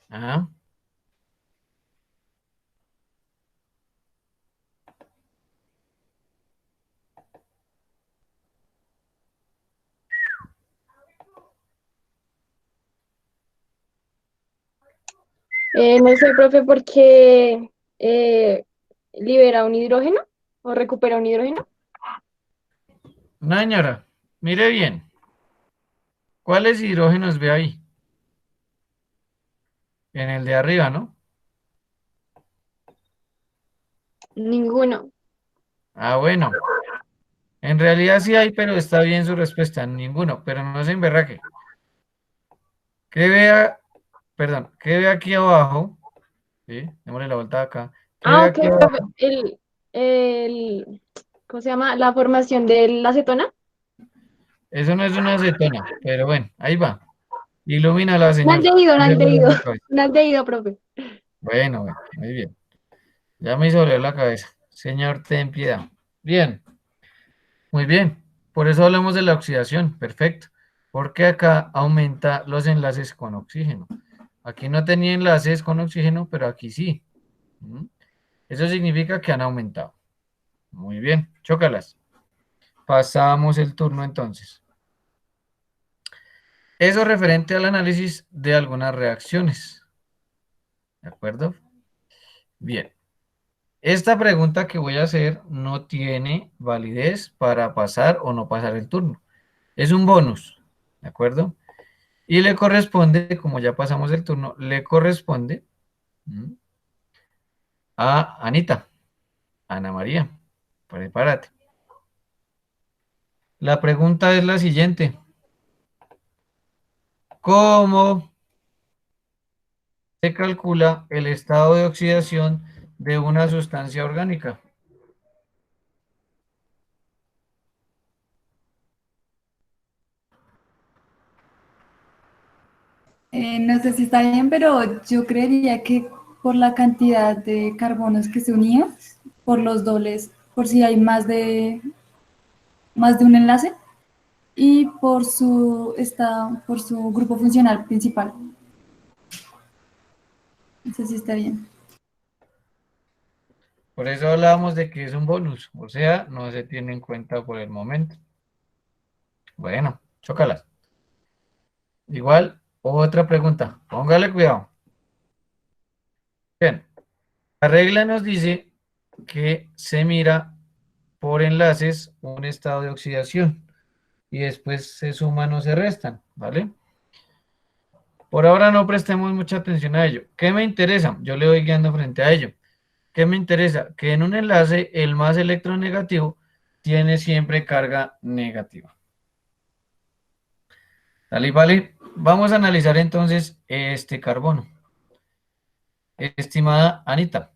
Ajá. No sé, profe, porque libera un hidrógeno o recupera un hidrógeno. Una señora, mire bien. ¿Cuáles hidrógenos ve ahí? En el de arriba, ¿no? Ninguno. Ah, bueno. En realidad sí hay, pero está bien su respuesta. Ninguno, pero no se emberraque. ¿Qué vea? Perdón, ¿qué ve aquí abajo? ¿Sí? Démosle la vuelta acá. ¿Qué ve Ah, ok, aquí profe. abajo? ¿Cómo se llama? La formación de la acetona. Eso no es una acetona, pero bueno, ahí va. Ilumínala, Un señor. aldehído, un No se le duele aldehído. la cabeza. Un aldehído, profe. Bueno, bueno, muy bien. Ya me hizo doler la cabeza. Señor, ten piedad. Bien, muy bien. Por eso hablamos de la oxidación. Perfecto. Porque acá aumenta los enlaces con oxígeno. Aquí no tenía enlaces con oxígeno, pero aquí sí. ¿Mm? Eso significa que han aumentado. Muy bien, chócalas. Pasamos el turno entonces. Eso referente al análisis de algunas reacciones. ¿De acuerdo? Bien. Esta pregunta que voy a hacer no tiene validez para pasar o no pasar el turno. Es un bonus. ¿De acuerdo? Y le corresponde, como ya pasamos el turno, le corresponde a Anita. Ana María. Prepárate. La pregunta es la siguiente. ¿Cómo se calcula el estado de oxidación de una sustancia orgánica? No sé si está bien, pero yo creería que por la cantidad de carbonos que se unían, por los dobles, por si hay más de un enlace, y por su grupo funcional principal. No sé si está bien. Por eso hablábamos de que es un bonus, o sea, no se tiene en cuenta por el momento. Bueno, chócalas. Igual, otra pregunta. Póngale cuidado. Bien, la regla nos dice que se mira por enlaces un estado de oxidación y después se suman o se restan, ¿vale? Por ahora no prestemos mucha atención a ello. ¿Qué me interesa? Yo le voy guiando frente a ello. ¿Qué me interesa? Que en un enlace el más electronegativo tiene siempre carga negativa. ¿Vale? ¿Vale? Vamos a analizar entonces este carbono. Estimada Anita,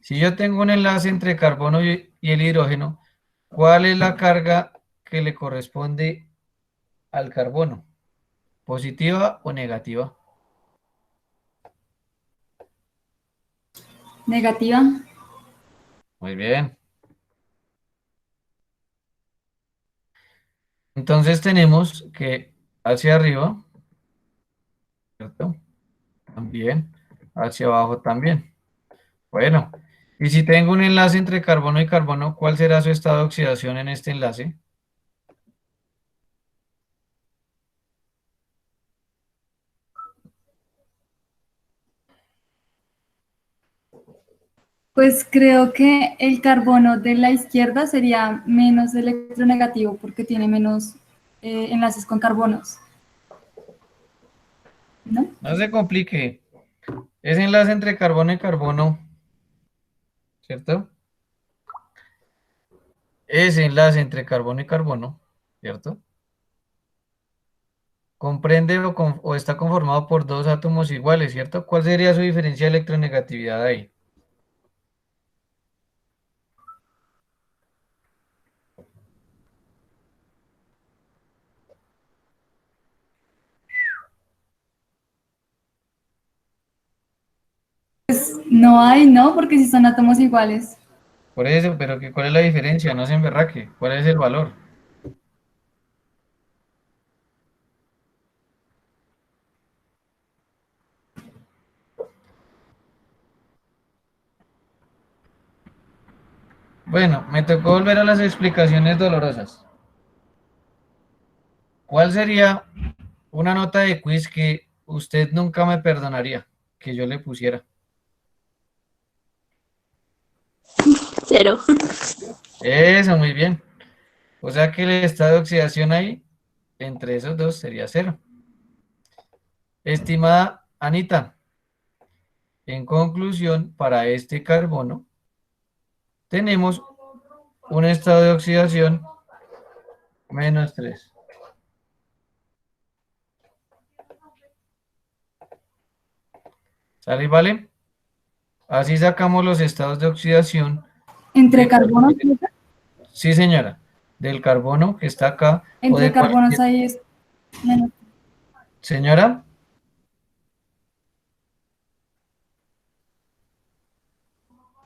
si yo tengo un enlace entre carbono y el hidrógeno, ¿cuál es la carga que le corresponde al carbono? ¿Positiva o negativa? Negativa. Muy bien. Entonces tenemos que hacia arriba, ¿cierto? También, hacia abajo también. Bueno, y si tengo un enlace entre carbono y carbono, ¿cuál será su estado de oxidación en este enlace? Pues creo que el carbono de la izquierda sería menos electronegativo porque tiene menos enlaces con carbonos, ¿no? No se complique. Ese enlace entre carbono y carbono, ¿cierto? Ese enlace entre carbono y carbono, ¿cierto? Comprende o está conformado por dos átomos iguales, ¿cierto? ¿Cuál sería su diferencia de electronegatividad ahí? No hay, ¿no? Porque si son átomos iguales. Por eso, pero ¿cuál es la diferencia? No se emberraque. ¿Cuál es el valor? Bueno, me tocó volver a las explicaciones dolorosas. ¿Cuál sería una nota de quiz que usted nunca me perdonaría que yo le pusiera? 0. Eso, muy bien. O sea que el estado de oxidación ahí, entre esos dos, sería 0. Estimada Anita, en conclusión, para este carbono, tenemos un estado de oxidación -3. ¿Sale y vale? Así sacamos los estados de oxidación. Entre carbonos, Sí, señora. Del carbono que está acá. O entre de carbonos cualquier... ahí es menos. Señora,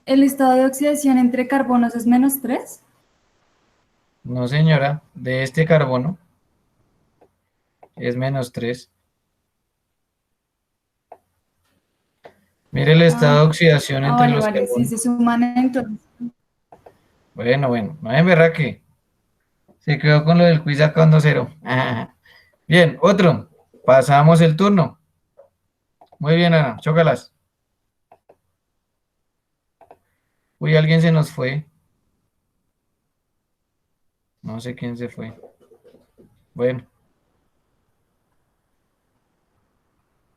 ¿El estado de oxidación entre carbonos es -3? no señora, de este carbono es -3. Mire el estado de oxidación entre Vale, los vale, sí, carbonos. se suman entonces. Bueno, no es verdad que se quedó con lo del quiz sacando 0. Bien, otro. Pasamos el turno. Muy bien, Ana, chócalas. Uy, alguien se nos fue. No sé quién se fue. Bueno.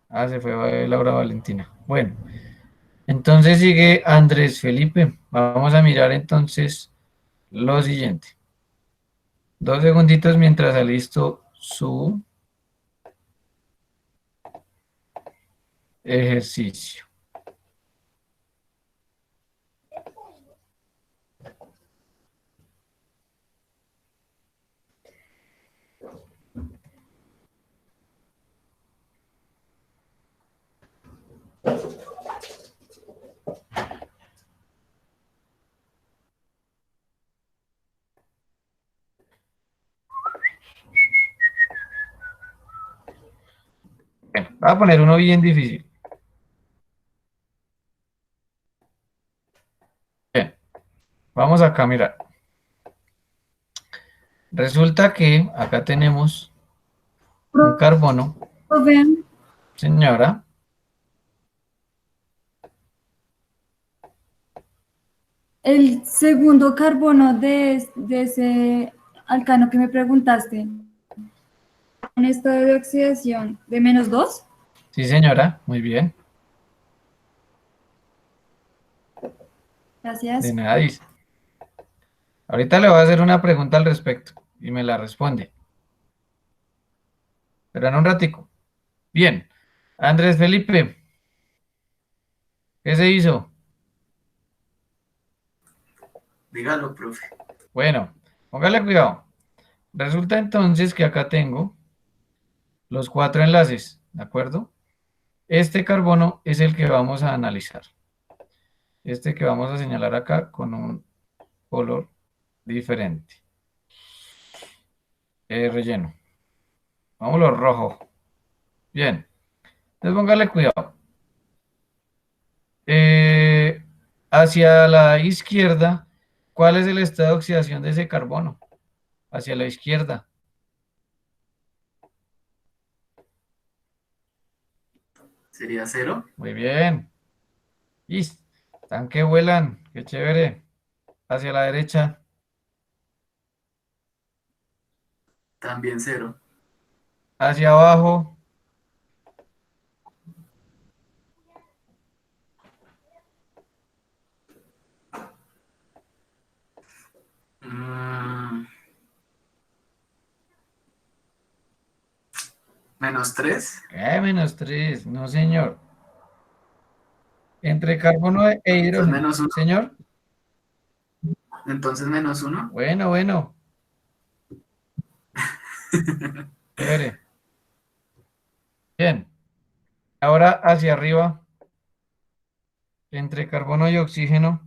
Se fue Laura Valentina. Bueno, entonces sigue Andrés Felipe. Vamos a mirar entonces lo siguiente. 2 segunditos mientras alisto su ejercicio. Bueno, voy a poner uno bien difícil. Bien, vamos acá a mirar. Resulta que acá tenemos un carbono, Profe, señora. El segundo carbono de ese alcano que me preguntaste, un estado de oxidación de -2. Sí, señora, muy bien. Gracias. De nada, dice. Ahorita le voy a hacer una pregunta al respecto y me la responde. Pero en un ratico. Bien. Andrés Felipe, ¿qué se hizo? Dígalo, profe. Bueno, póngale cuidado. Resulta entonces que acá tengo los 4 enlaces, ¿de acuerdo? Este carbono es el que vamos a analizar. Este que vamos a señalar acá con un color diferente. Relleno. Vámonos rojo. Bien. Entonces póngale cuidado. Eh, hacia la izquierda, ¿cuál es el estado de oxidación de ese carbono? Hacia la izquierda. ¿Sería 0? Muy bien. Y están que vuelan. Qué chévere. Hacia la derecha. También 0. Hacia abajo. -3. ¿Qué? -3. No, señor. Entre carbono e Entonces hidrógeno. -1. Señor. Entonces -1. Bueno, bueno. Chévere. Bien. Ahora hacia arriba. Entre carbono y oxígeno.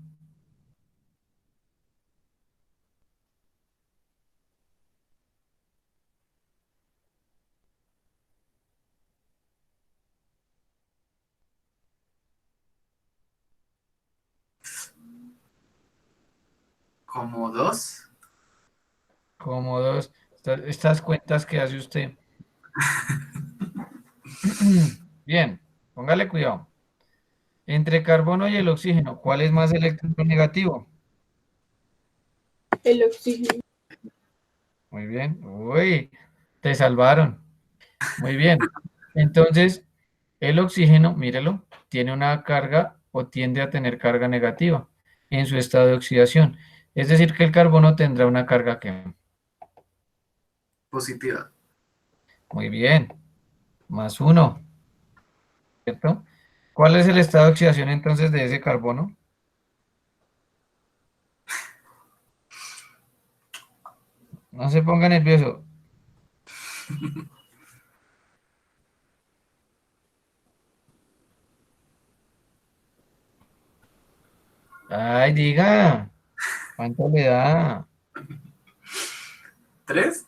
Como 2. Como dos. Estas cuentas que hace usted. Bien. Póngale cuidado. Entre carbono y el oxígeno, ¿cuál es más electronegativo? El oxígeno. Muy bien. Uy, te salvaron. Muy bien. Entonces, el oxígeno, mírelo, tiene una carga o tiende a tener carga negativa en su estado de oxidación. Es decir, que el carbono tendrá una carga que... Positiva. Muy bien. +1, ¿cierto? ¿Cuál es el estado de oxidación entonces de ese carbono? No se ponga nervioso. Ay, diga, ¿cuánto le da? 3.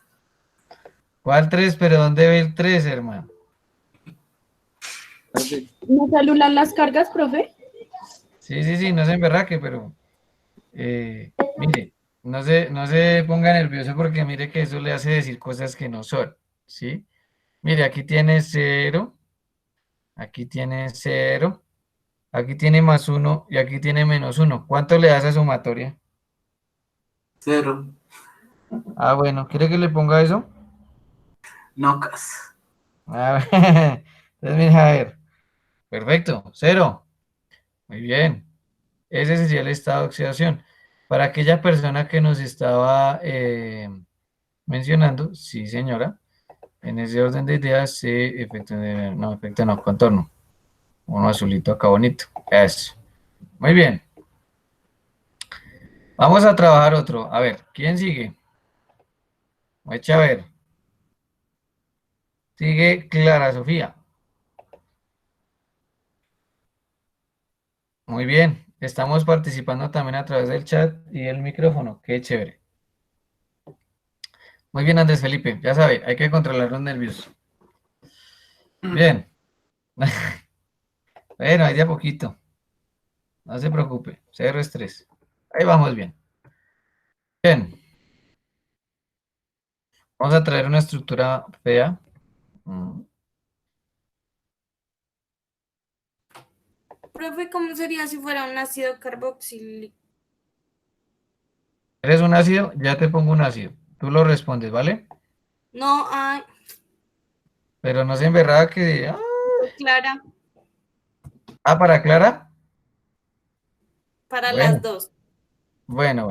¿Cuál 3? ¿Pero dónde ve el 3, hermano? ¿No se anulan las cargas, profe? Sí, sí, sí, no se emberraque, pero mire, no se ponga nervioso porque mire que eso le hace decir cosas que no son, ¿sí? Mire, aquí tiene 0, aquí tiene 0, aquí tiene +1 y aquí tiene -1. ¿Cuánto le da esa sumatoria? 0. Ah, bueno, ¿quiere que le ponga eso? Nocas. Ah, entonces, mira, a ver, perfecto, 0. Muy bien. Ese sería el estado de oxidación. Para aquella persona que nos estaba mencionando, sí, señora, en ese orden de ideas, sí, efecto no, contorno. Uno azulito acá bonito. Eso. Muy bien. Vamos a trabajar otro. A ver, ¿quién sigue? Echa a ver. Sigue Clara Sofía. Muy bien. Estamos participando también a través del chat y el micrófono. Qué chévere. Muy bien, Andrés Felipe. Ya sabe, hay que controlar los nervios. Bien. Bueno, ahí de a poquito. No se preocupe. Cero estrés. Ahí vamos bien. Bien. Vamos a traer una estructura fea. Profe, ¿cómo sería si fuera un ácido carboxílico? ¿Eres un ácido? Ya te pongo un ácido. Tú lo respondes, ¿vale? No, ay, Pero no se emberrada que... Clara, para Clara. para las Bueno, dos. bueno.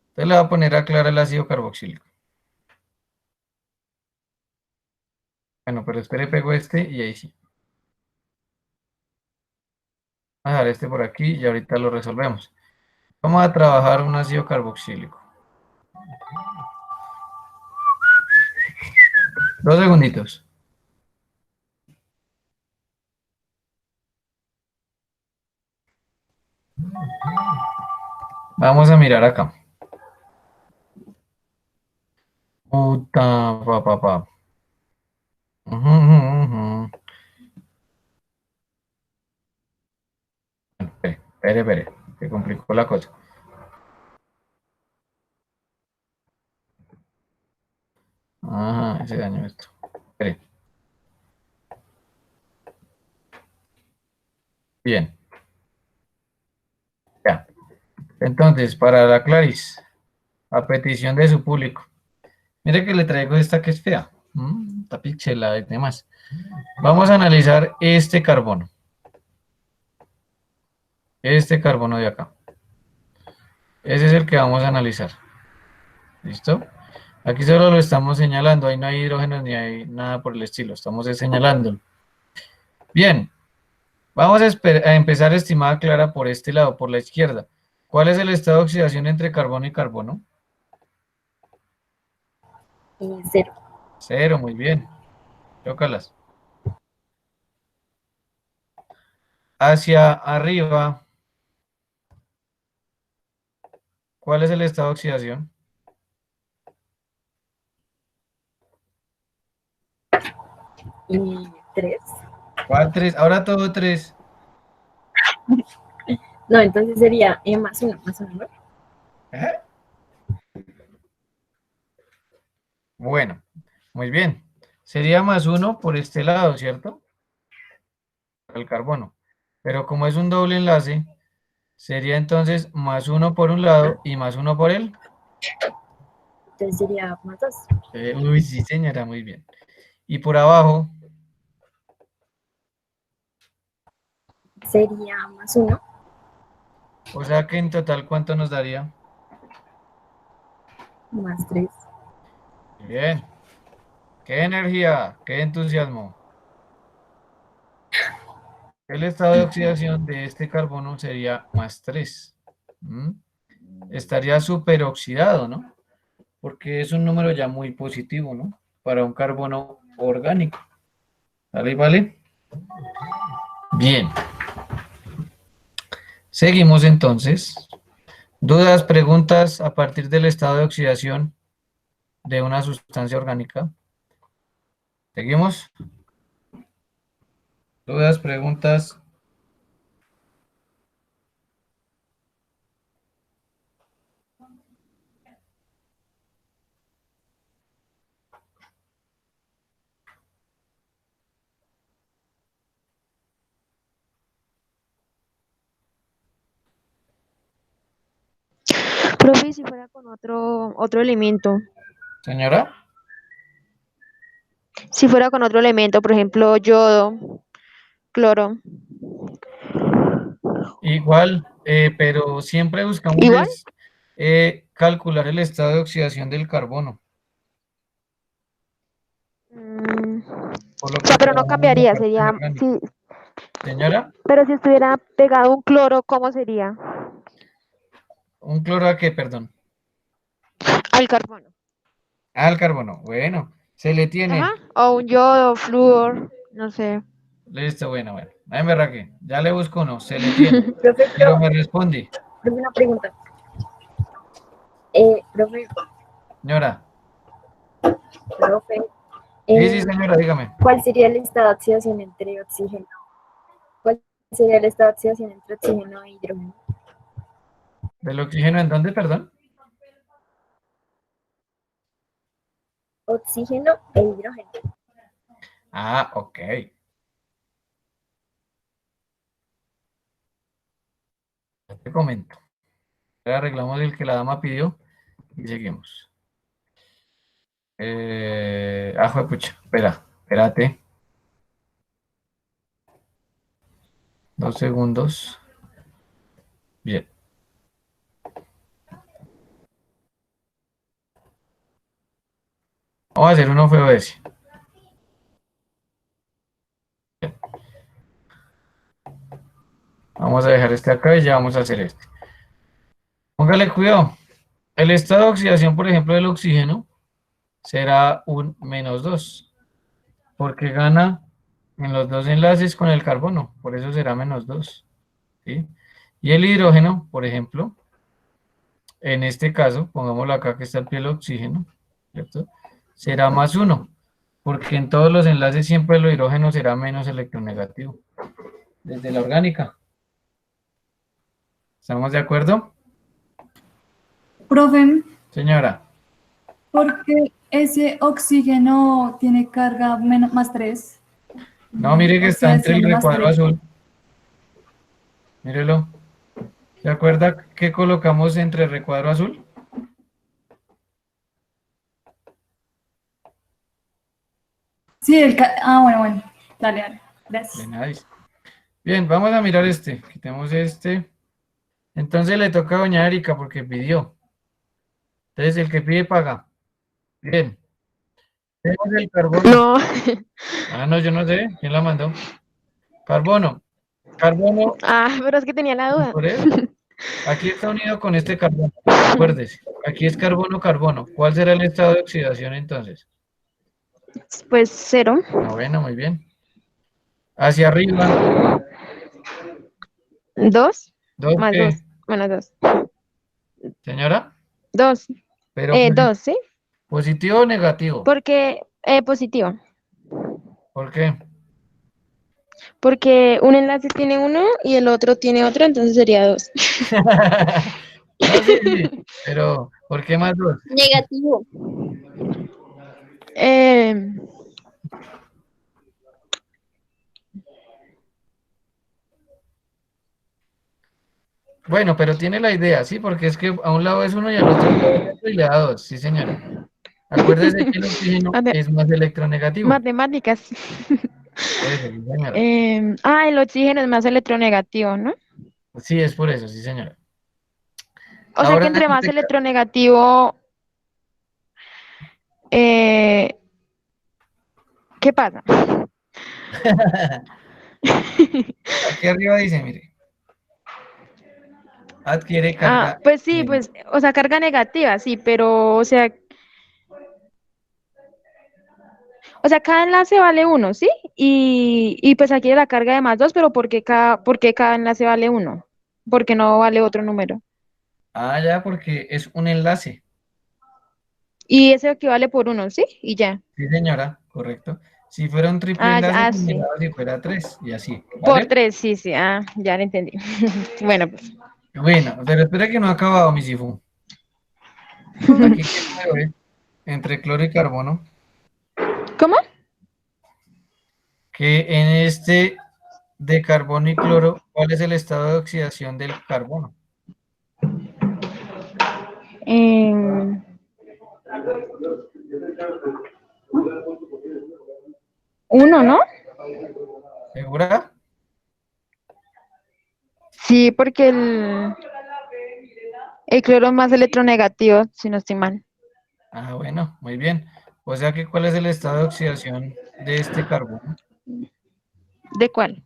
Entonces le voy a poner a Clara el ácido carboxílico. Bueno, pero espere, pego este y ahí sí. Vamos a dejar este por aquí y ahorita lo resolvemos. Vamos a trabajar un ácido carboxílico. 2 segunditos. Vamos a mirar acá. Puta, pa. Ujú. Espere, que complicó la cosa. Ajá, ese daño esto. Espere. Bien, ya. Entonces, para la Claris, a petición de su público. Mire que le traigo esta que es fea. Está pixelada y demás. Vamos a analizar este carbono. Este carbono de acá. Ese es el que vamos a analizar. ¿Listo? Aquí solo lo estamos señalando. Ahí no hay hidrógenos ni hay nada por el estilo. Estamos señalándolo. Bien. Vamos a empezar, estimada Clara, por este lado, por la izquierda. ¿Cuál es el estado de oxidación entre carbono y carbono? 0. 0, muy bien. Chócalas. Hacia arriba, ¿cuál es el estado de oxidación? 3. ¿Cuál 3? Ahora todo 3. No, entonces sería más 1, ¿no? Bueno, muy bien. Sería más 1 por este lado, ¿cierto? El carbono. Pero como es un doble enlace, sería entonces más 1 por un lado y más 1 por él. Entonces sería más 2. Uy, sí, señora, muy bien. Y por abajo, Sería más 1. o sea que en total, ¿cuánto nos daría? Más 3. Bien. Qué energía, qué entusiasmo. El estado de oxidación de este carbono sería más 3. Estaría superoxidado, ¿no? Porque es un número ya muy positivo, ¿no? Para un carbono orgánico. ¿Vale? ¿Vale? Bien. Seguimos entonces. ¿Dudas, preguntas a partir del estado de oxidación de una sustancia orgánica? ¿Seguimos? ¿Dudas, preguntas? Profe, si fuera con otro elemento, Señora. si fuera con otro elemento, por ejemplo, yodo, cloro, Igual, pero siempre buscamos igual, calcular el estado de oxidación del carbono, mm, por lo o que sea, pero no trabajamos la cambiaría, parte sería, orgánica. sí, Señora, pero si estuviera pegado un cloro, ¿cómo sería? ¿un cloro a qué, perdón? Al carbono. Al carbono. Bueno, se le Ajá, tiene. o un yodo, flúor, no sé. Listo, bueno. Ay, me raqué. Ya le busco uno, se le tiene. Profe, Pero me responde. profe, una pregunta. Profe, Señora. profe, Sí, señora, dígame. ¿cuál sería el estado de oxidación entre oxígeno? ¿Cuál sería el estado de oxidación entre oxígeno e hidrógeno? ¿Del oxígeno en dónde, perdón? Oxígeno e hidrógeno. Ah, ok. Ya te comento. Arreglamos el que la dama pidió y seguimos. Juepucha, espérate. 2 segundos. Bien. Vamos a hacer uno feo ese. Bien. Vamos a dejar este acá y ya vamos a hacer este. Póngale cuidado. El estado de oxidación, por ejemplo, del oxígeno será un -2, porque gana en los dos enlaces con el carbono, por eso será -2. ¿Sí? Y el hidrógeno, por ejemplo, en este caso, pongámoslo acá que está el pie del oxígeno, ¿cierto? Será +1, porque en todos los enlaces siempre el hidrógeno será menos electronegativo. Desde la orgánica. ¿Estamos de acuerdo? Profe, Señora. ¿por qué ese oxígeno tiene carga +3? No, mire que está entre el Oxidación recuadro +3. azul. Mírelo. ¿Se acuerda que colocamos entre el recuadro azul? Sí, bueno, dale, gracias. Nice. Bien, vamos a mirar este. Quitemos este. Entonces le toca a doña Erika porque pidió. Entonces el que pide paga. Bien. Tenemos el carbono. No, No, yo no sé. ¿Quién la mandó? Carbono. Carbono. pero es que tenía la duda. Por eso. Aquí está unido con este carbono. Acuérdese. Aquí es carbono. ¿Cuál será el estado de oxidación entonces? Pues 0. Bueno, muy bien. Hacia arriba. 2 ¿Dos más qué? 2. Bueno, 2. Señora. 2. Pero 2, ¿sí? ¿positivo o negativo? Porque positivo. ¿Por qué? Porque un enlace tiene 1 y el otro tiene otro, entonces sería 2. No, sí, pero ¿por qué +2? Negativo. Bueno, pero tiene la idea, ¿sí? Porque es que a un lado es 1 y al otro es otro y le da 2, sí, señora. Acuérdese que el oxígeno es más electronegativo. Matemáticas. Por eso, sí, señora. El oxígeno es más electronegativo, ¿no? Sí, es por eso, sí, señora. O sea Ahora, que entre en más este electronegativo, ¿qué pasa? Aquí arriba dice, mire. Adquiere carga. Pues sí, pues, o sea, carga negativa, sí, pero, o sea, cada enlace vale 1, ¿sí? Y pues aquí la carga de +2, pero por qué cada enlace vale 1? ¿Por qué no vale otro número? Ya, porque es un enlace. Y ese equivale por 1, ¿sí? Y ya. Sí, señora, correcto. Si fuera un triple enlace, Sí. miraba si fuera 3 y así. Por ¿Vale? 3, sí, ya lo entendí. Bueno, pues. Bueno, pero espera que no ha acabado, mi Sifu. Aquí quiero ver entre cloro y carbono. ¿Cómo? Que en este de carbono y cloro, ¿cuál es el estado de oxidación del carbono? 1, ¿no? ¿Segura? Sí, porque el cloro es más electronegativo, si no estoy mal. Bueno, muy bien. O sea que ¿cuál es el estado de oxidación de este carbono? ¿De cuál?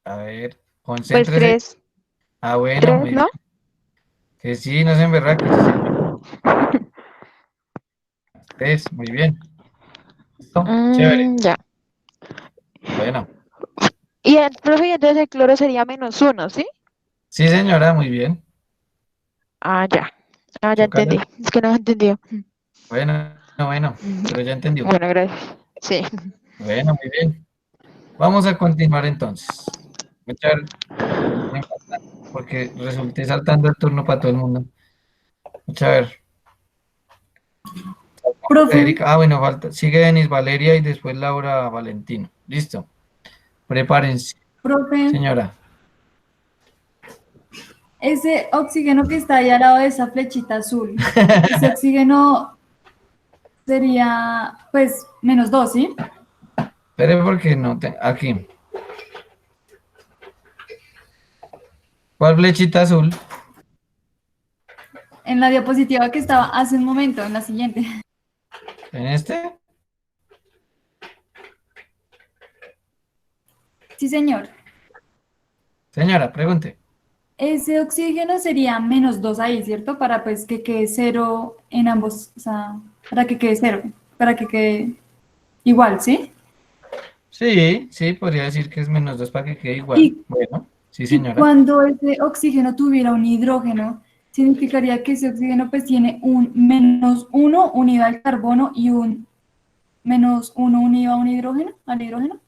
A ver, Pues concéntrese. 3. Bueno, 3, muy ¿no? bien. Que sí, no se emberraque. 3, muy bien. ¿Listo? Chévere. Ya. Bueno. Y profe, entonces el cloro sería -1, ¿sí? Sí, señora, muy bien. Ya. Ya Chócala. entendí. Es que no entendí. Bueno, pero ya entendió. Bueno, gracias. Sí. Bueno, muy bien. Vamos a continuar entonces. Muchas porque resulté saltando el turno para todo el mundo. Muchas ver. Profe, Erika, bueno, falta. Sigue Denis Valeria y después Laura Valentino. Listo. Prepárense, profe, señora. Ese oxígeno que está ahí al lado de esa flechita azul, ese oxígeno sería, pues, -2, ¿sí? Espere porque no te... Aquí. ¿Cuál flechita azul? En la diapositiva que estaba hace un momento, en la siguiente. ¿En este? Sí, señor. Señora, pregunte. Ese oxígeno sería -2 ahí, ¿cierto? Para pues que quede cero en ambos, o sea, para que quede cero, para que quede igual, ¿sí? Sí, sí, podría decir que es -2 para que quede igual. Y, Bueno, sí, y señora. cuando ese oxígeno tuviera un hidrógeno, significaría que ese oxígeno pues tiene un -1 unido al carbono y un -1 unido a un hidrógeno, al hidrógeno.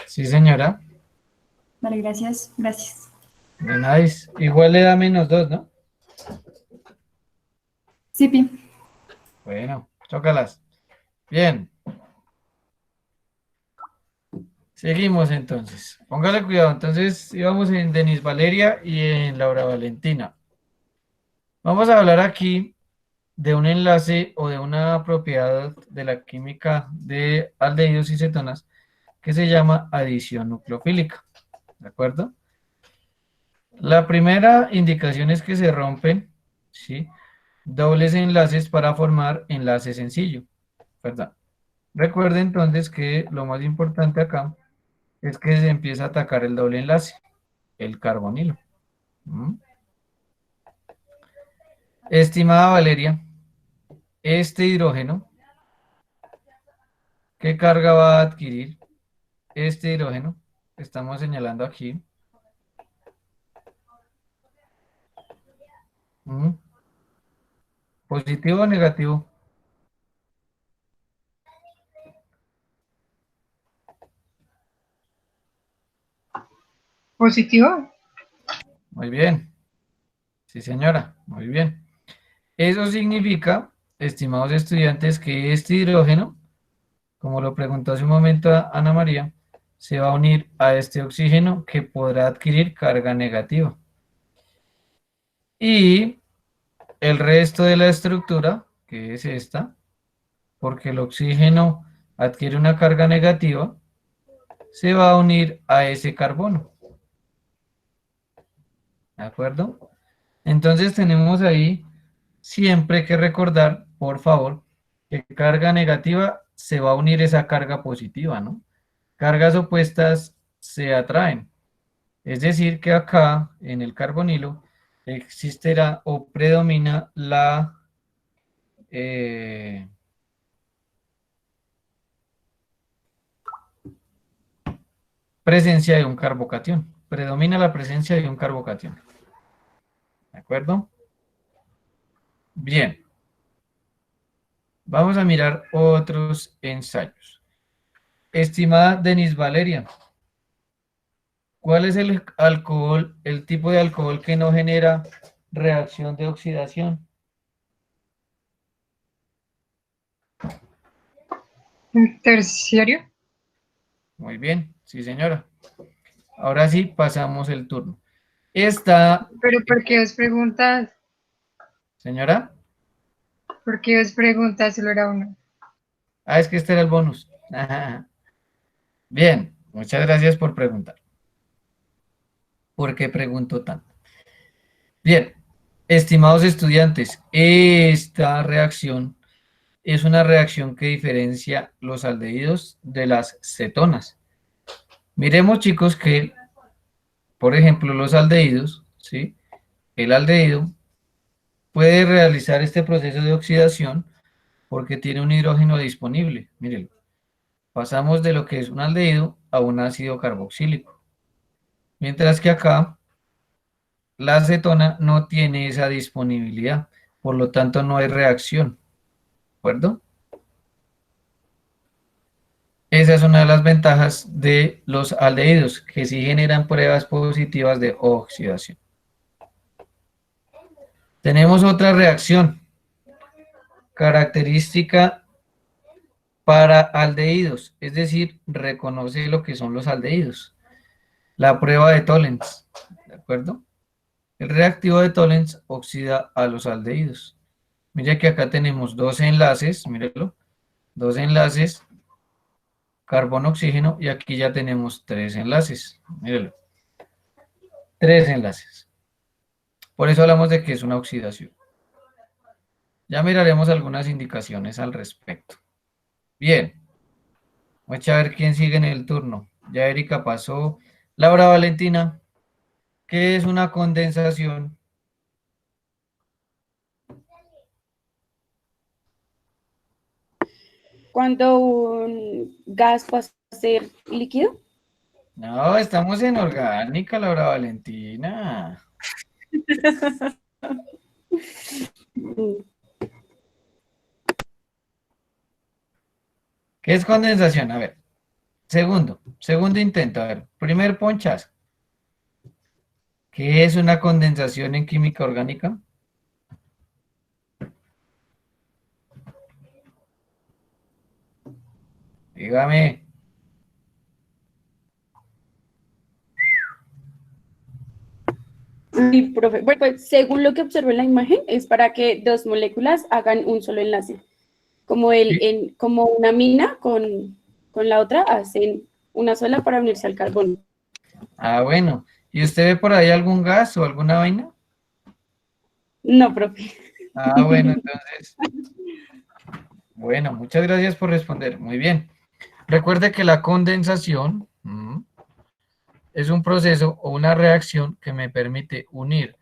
Sí, señora. Vale, gracias, gracias. De nice. Igual le da -2, ¿no? Sí, Pi. Bueno, chócalas. Bien. Seguimos entonces. Póngale cuidado. Entonces íbamos en Denis Valeria y en Laura Valentina. Vamos a hablar aquí de un enlace o de una propiedad de la química de aldehídos y cetonas que se llama adición nucleofílica. ¿De acuerdo? La primera indicación es que se rompen, ¿sí?, dobles enlaces para formar enlace sencillo, ¿verdad? Recuerde entonces que lo más importante acá es que se empieza a atacar el doble enlace, el carbonilo. ¿Mm? Estimada Valeria, este hidrógeno, ¿qué carga va a adquirir? Este hidrógeno, que estamos señalando aquí. ¿Mm? ¿Positivo o negativo? ¿Positivo? Muy bien. Sí, señora, muy bien. Eso significa, estimados estudiantes, que este hidrógeno, como lo preguntó hace un momento Ana María, se va a unir a este oxígeno que podrá adquirir carga negativa. Y el resto de la estructura, que es esta, porque el oxígeno adquiere una carga negativa, se va a unir a ese carbono. ¿De acuerdo? Entonces tenemos ahí siempre que recordar, por favor, que carga negativa se va a unir esa carga positiva, ¿no? Cargas opuestas se atraen. Es decir, que acá en el carbonilo existirá o predomina la presencia de un carbocatión. Predomina la presencia de un carbocatión. ¿De acuerdo? Bien. Vamos a mirar otros ensayos. Estimada Denis Valeria, ¿cuál es el alcohol, el tipo de alcohol que no genera reacción de oxidación? ¿Un terciario? Muy bien, sí señora. Ahora sí, pasamos el turno. Esta, ¿Pero por qué os preguntas? señora. ¿Por qué os preguntas? Solo era uno. Ah, es que este era el bonus. Ajá. Bien, muchas gracias por preguntar. ¿Por qué pregunto tanto? Bien, estimados estudiantes, esta reacción es una reacción que diferencia los aldehídos de las cetonas. Miremos, chicos, que, por ejemplo, los aldehídos, ¿sí? El aldehído puede realizar este proceso de oxidación porque tiene un hidrógeno disponible. Mírenlo. Pasamos de lo que es un aldehído a un ácido carboxílico. Mientras que acá la acetona no tiene esa disponibilidad, por lo tanto no hay reacción. ¿De acuerdo? Esa es una de las ventajas de los aldehídos, que sí generan pruebas positivas de oxidación. Tenemos otra reacción característica para aldehídos, es decir, reconoce lo que son los aldehídos. La prueba de Tollens, ¿de acuerdo? El reactivo de Tollens oxida a los aldehídos. Mira que acá tenemos dos enlaces, míralo, dos enlaces, carbono, oxígeno, y aquí ya tenemos tres enlaces, míralo, tres enlaces. Por eso hablamos de que es una oxidación. Ya miraremos algunas indicaciones al respecto. Bien, vamos a ver quién sigue en el turno. Ya Erika pasó. Laura Valentina, ¿qué es una condensación? Cuando un gas pasa a ser líquido. No, estamos en orgánica, Laura Valentina. ¿Qué es condensación? A ver, segundo intento, a ver, primer ponchazo. ¿Qué es una condensación en química orgánica? Dígame. Sí, profe. Bueno, pues según lo que observo en la imagen, es para que dos moléculas hagan un solo enlace. Como, como una mina con la otra hacen una sola para unirse al carbono. Ah, bueno. ¿Y usted ve por ahí algún gas o alguna vaina? No, profe. Ah, bueno, entonces. Bueno, muchas gracias por responder. Muy bien. Recuerde que la condensación es un proceso o una reacción que me permite unir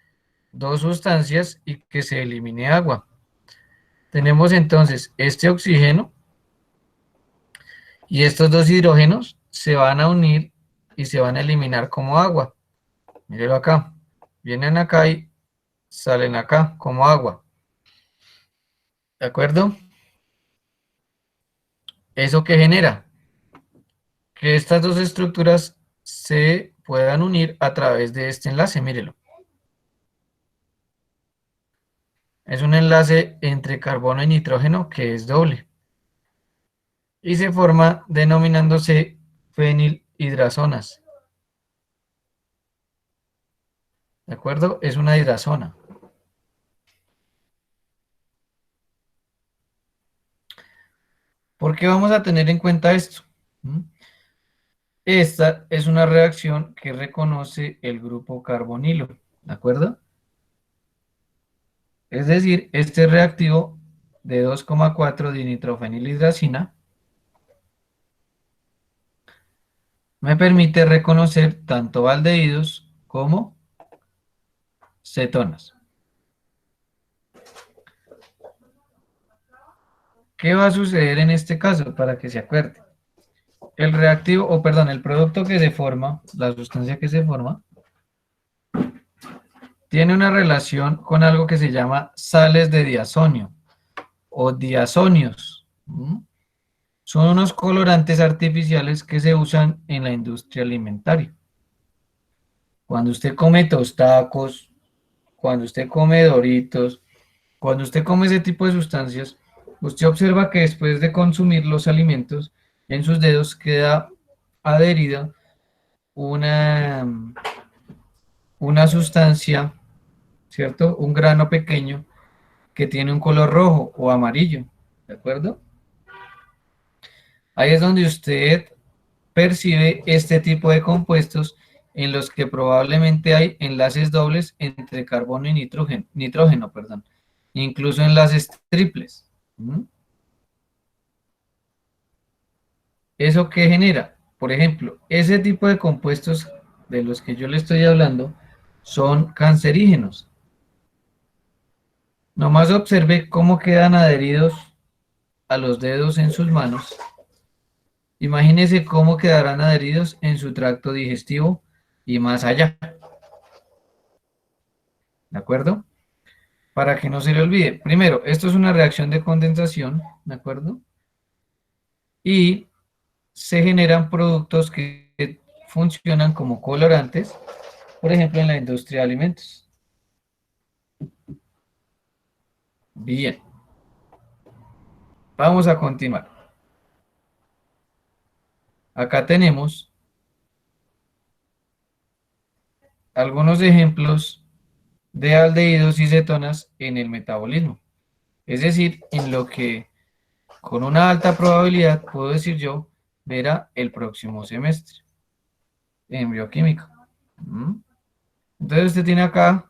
dos sustancias y que se elimine agua. Tenemos entonces este oxígeno y estos dos hidrógenos se van a unir y se van a eliminar como agua. Mírelo acá. Vienen acá y salen acá como agua. ¿De acuerdo? ¿Eso qué genera? Que estas dos estructuras se puedan unir a través de este enlace, mírelo. Es un enlace entre carbono y nitrógeno que es doble. Y se forma denominándose fenilhidrazonas. ¿De acuerdo? Es una hidrazona. ¿Por qué vamos a tener en cuenta esto? Esta es una reacción que reconoce el grupo carbonilo. ¿De acuerdo? Es decir, este reactivo de 2,4 dinitrofenilhidracina me permite reconocer tanto aldehídos como cetonas. ¿Qué va a suceder en este caso para que se acuerde? El reactivo, o perdón, el producto que se forma, la sustancia que se forma, tiene una relación con algo que se llama sales de diazonio o diazonios. Son unos colorantes artificiales que se usan en la industria alimentaria. Cuando usted come tostacos, cuando usted come Doritos, cuando usted come ese tipo de sustancias, usted observa que después de consumir los alimentos, en sus dedos queda adherida una sustancia, ¿cierto? Un grano pequeño que tiene un color rojo o amarillo, ¿de acuerdo? Ahí es donde usted percibe este tipo de compuestos en los que probablemente hay enlaces dobles entre carbono y nitrógeno, perdón, incluso enlaces triples. ¿Eso qué genera? Por ejemplo, ese tipo de compuestos de los que yo le estoy hablando son cancerígenos. Nomás observe cómo quedan adheridos a los dedos en sus manos. Imagínese cómo quedarán adheridos en su tracto digestivo y más allá. ¿De acuerdo? Para que no se le olvide. Primero, esto es una reacción de condensación, ¿de acuerdo? Y se generan productos que funcionan como colorantes, por ejemplo, en la industria de alimentos. Bien. Vamos a continuar. Acá tenemos algunos ejemplos de aldehídos y cetonas en el metabolismo. Es decir, en lo que con una alta probabilidad puedo decir yo verá el próximo semestre en bioquímica. ¿Mm? Entonces usted tiene acá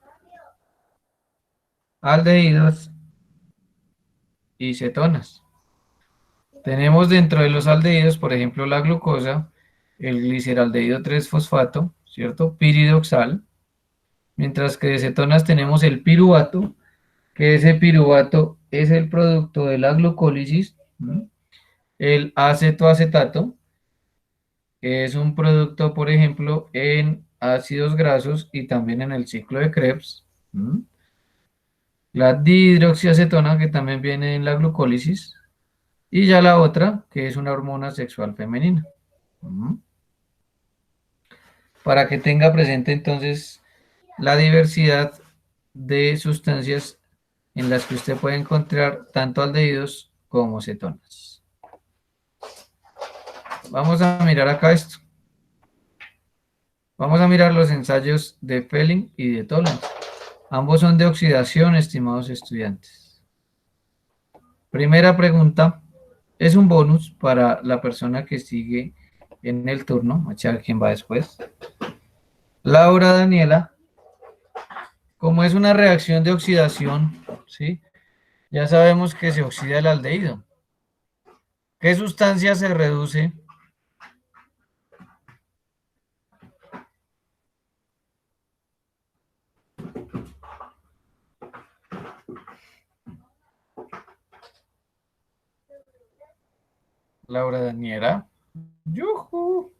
aldehídos y cetonas. Tenemos dentro de los aldehídos, por ejemplo, la glucosa, el gliceraldehído 3-fosfato, ¿cierto? Piridoxal. Mientras que de cetonas tenemos el piruvato, que ese piruvato es el producto de la glucólisis. ¿Mm? El acetoacetato, que es un producto, por ejemplo, en ácidos grasos y también en el ciclo de Krebs. ¿Mm? La dihidroxiacetona, que también viene en la glucólisis. Y ya la otra, que es una hormona sexual femenina. ¿Mm? Para que tenga presente entonces la diversidad de sustancias en las que usted puede encontrar tanto aldehídos como cetonas. Vamos a mirar acá esto. Vamos a mirar los ensayos de Fehling y de Tollens. Ambos son de oxidación, estimados estudiantes. Primera pregunta, es un bonus para la persona que sigue en el turno. Vamos a ver quién va después. Laura Daniela, como es una reacción de oxidación, ¿sí? Ya sabemos que se oxida el aldehído. ¿Qué sustancia se reduce? Laura Daniela. ¡Yujú!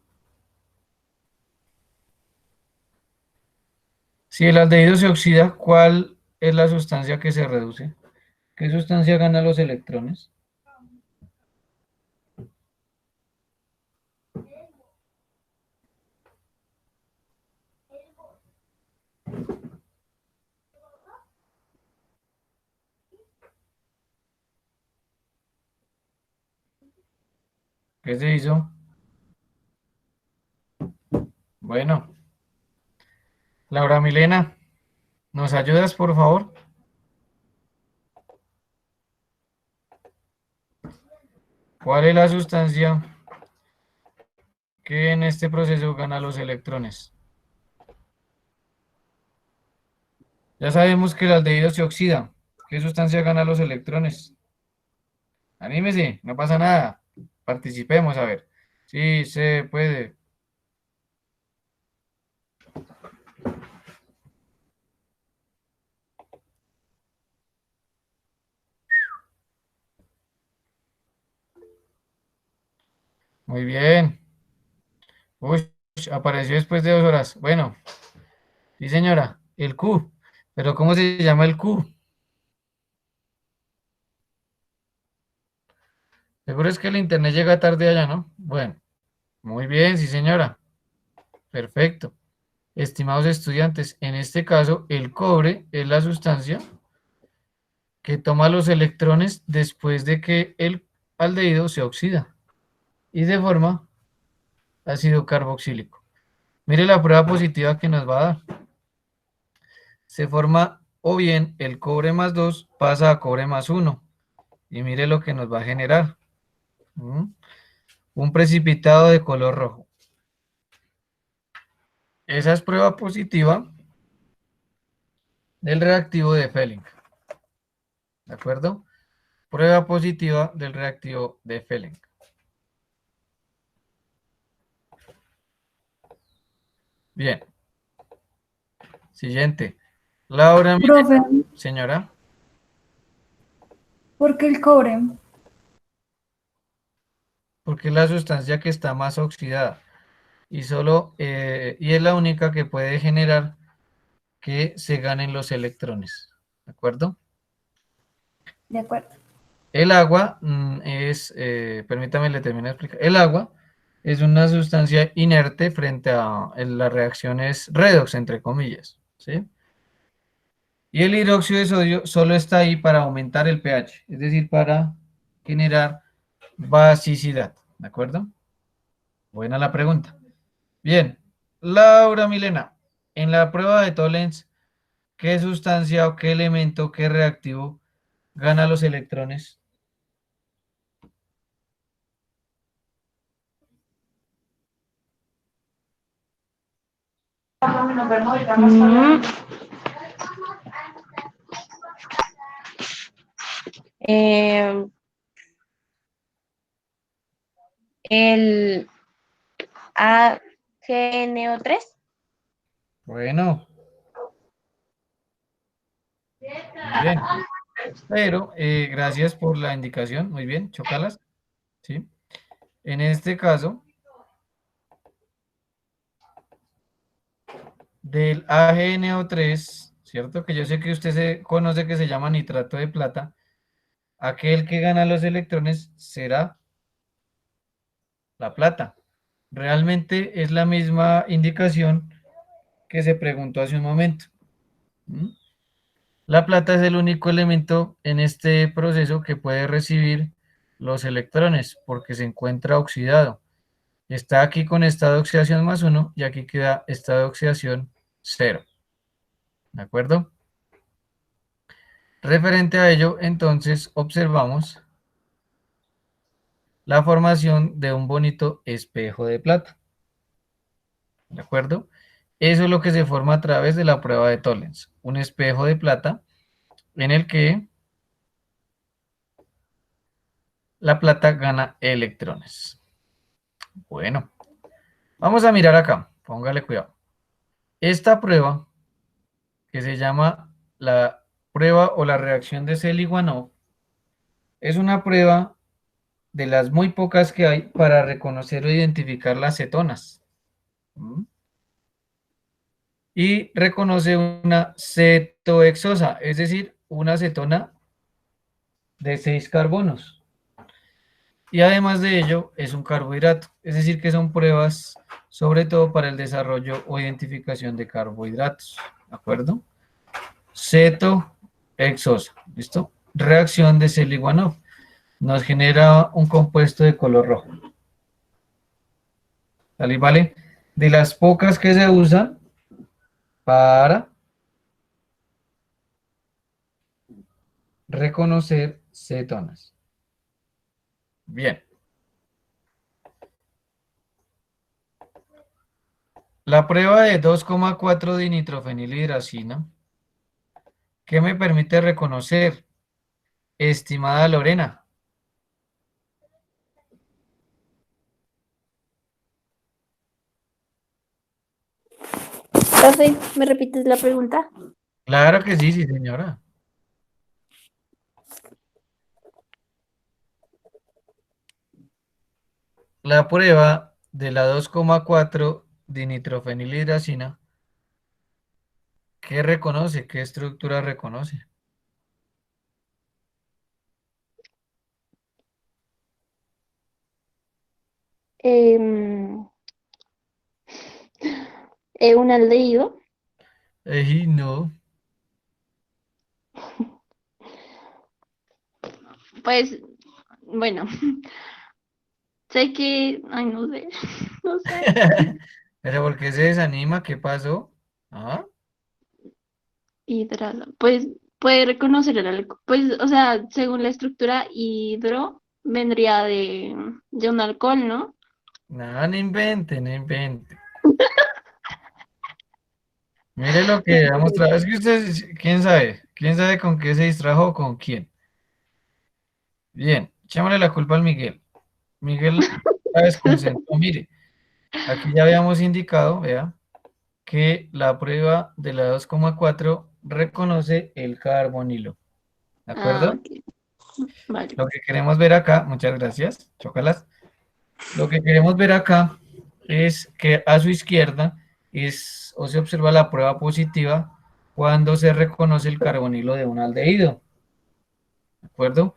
Si el aldehído se oxida, ¿cuál es la sustancia que se reduce? ¿Qué sustancia gana los electrones? ¿Qué se hizo? Bueno, Laura Milena, ¿nos ayudas, por favor? ¿Cuál es la sustancia que en este proceso gana los electrones? Ya sabemos que el aldehído se oxida. ¿Qué sustancia gana los electrones? Anímese, no pasa nada. Participemos, a ver. Sí, se puede. Muy bien. Uy, apareció después de 2 horas. Bueno, sí, señora, el Q. Pero ¿cómo se llama el Q? Seguro es que el internet llega tarde allá, ¿no? Bueno, muy bien, sí, señora. Perfecto. Estimados estudiantes, en este caso, el cobre es la sustancia que toma los electrones después de que el aldehído se oxida y se forma ácido carboxílico. Mire la prueba positiva que nos va a dar. Se forma o bien el cobre más 2 pasa a cobre más 1. Y mire lo que nos va a generar. Un precipitado de color rojo. Esa es prueba positiva del reactivo de Fehling. ¿De acuerdo? Prueba positiva del reactivo de Fehling. Bien. Siguiente. Laura. Profe, Señora. ¿por qué el cobre? Porque es la sustancia que está más oxidada. Y y es la única que puede generar que se ganen los electrones. ¿De acuerdo? De acuerdo. El agua permítame le termino de explicar. El agua es una sustancia inerte frente a las reacciones redox, entre comillas, ¿sí? Y el hidróxido de sodio solo está ahí para aumentar el pH, es decir, para generar basicidad, ¿de acuerdo? Buena la pregunta. Bien, Laura Milena, en la prueba de Tollens, ¿qué sustancia o qué elemento, qué reactivo gana los electrones? Mm, eh, el AgNO3. Bueno, muy bien. Pero gracias por la indicación. Muy bien, chócalas. ¿Sí? En este caso, del AgNO3, ¿cierto? Que yo sé que usted se conoce que se llama nitrato de plata. Aquel que gana los electrones será la plata. Realmente es la misma indicación que se preguntó hace un momento. ¿Mm? La plata es el único elemento en este proceso que puede recibir los electrones porque se encuentra oxidado. Está aquí con estado de oxidación +1 y aquí queda estado de oxidación 0. ¿De acuerdo? Referente a ello, entonces observamos la formación de un bonito espejo de plata. ¿De acuerdo? Eso es lo que se forma a través de la prueba de Tollens. Un espejo de plata en el que la plata gana electrones. Bueno, vamos a mirar acá. Póngale cuidado. Esta prueba, que se llama la prueba o la reacción de Selig-Ivanov, es una prueba de las muy pocas que hay para reconocer o identificar las cetonas. ¿Mm? Y reconoce una cetohexosa, es decir, una cetona de 6 carbonos. Y además de ello, es un carbohidrato, es decir, que son pruebas sobre todo para el desarrollo o identificación de carbohidratos. ¿De acuerdo? Cetohexosa, ¿listo? Reacción de Selig-Ivanov. Nos genera un compuesto de color rojo. ¿Vale? ¿Vale? De las pocas que se usan para reconocer cetonas. Bien. La prueba de 2,4 dinitrofenilhidracina, ¿qué me permite reconocer, estimada Lorena? Profe, ¿me repites la pregunta? Claro que sí, sí, señora. La prueba de la 2,4 dinitrofenilhidracina, ¿qué reconoce? ¿Qué estructura reconoce? Em, un aldehído. No. Pues, bueno, sé que, ay, no sé, no sé. ¿Pero por qué se desanima? ¿Qué pasó? ¿Ah? Hidrada. Pues puede reconocer el alcohol. Pues, o sea, según la estructura, hidro vendría de un alcohol, ¿no? No, no invente, no invente. Mire lo que ha mostrado. Es que usted, ¿quién sabe? ¿Quién sabe con qué se distrajo o con quién? Bien, echémosle la culpa al Miguel. Miguel la desconcentró. Mire, aquí ya habíamos indicado, vea, que la prueba de la 2,4 reconoce el carbonilo. ¿De Ah, acuerdo? ok. Vale. Lo que queremos ver acá, muchas gracias, chócalas. Lo que queremos ver acá es que a su izquierda es, o se observa la prueba positiva cuando se reconoce el carbonilo de un aldehído. ¿De acuerdo?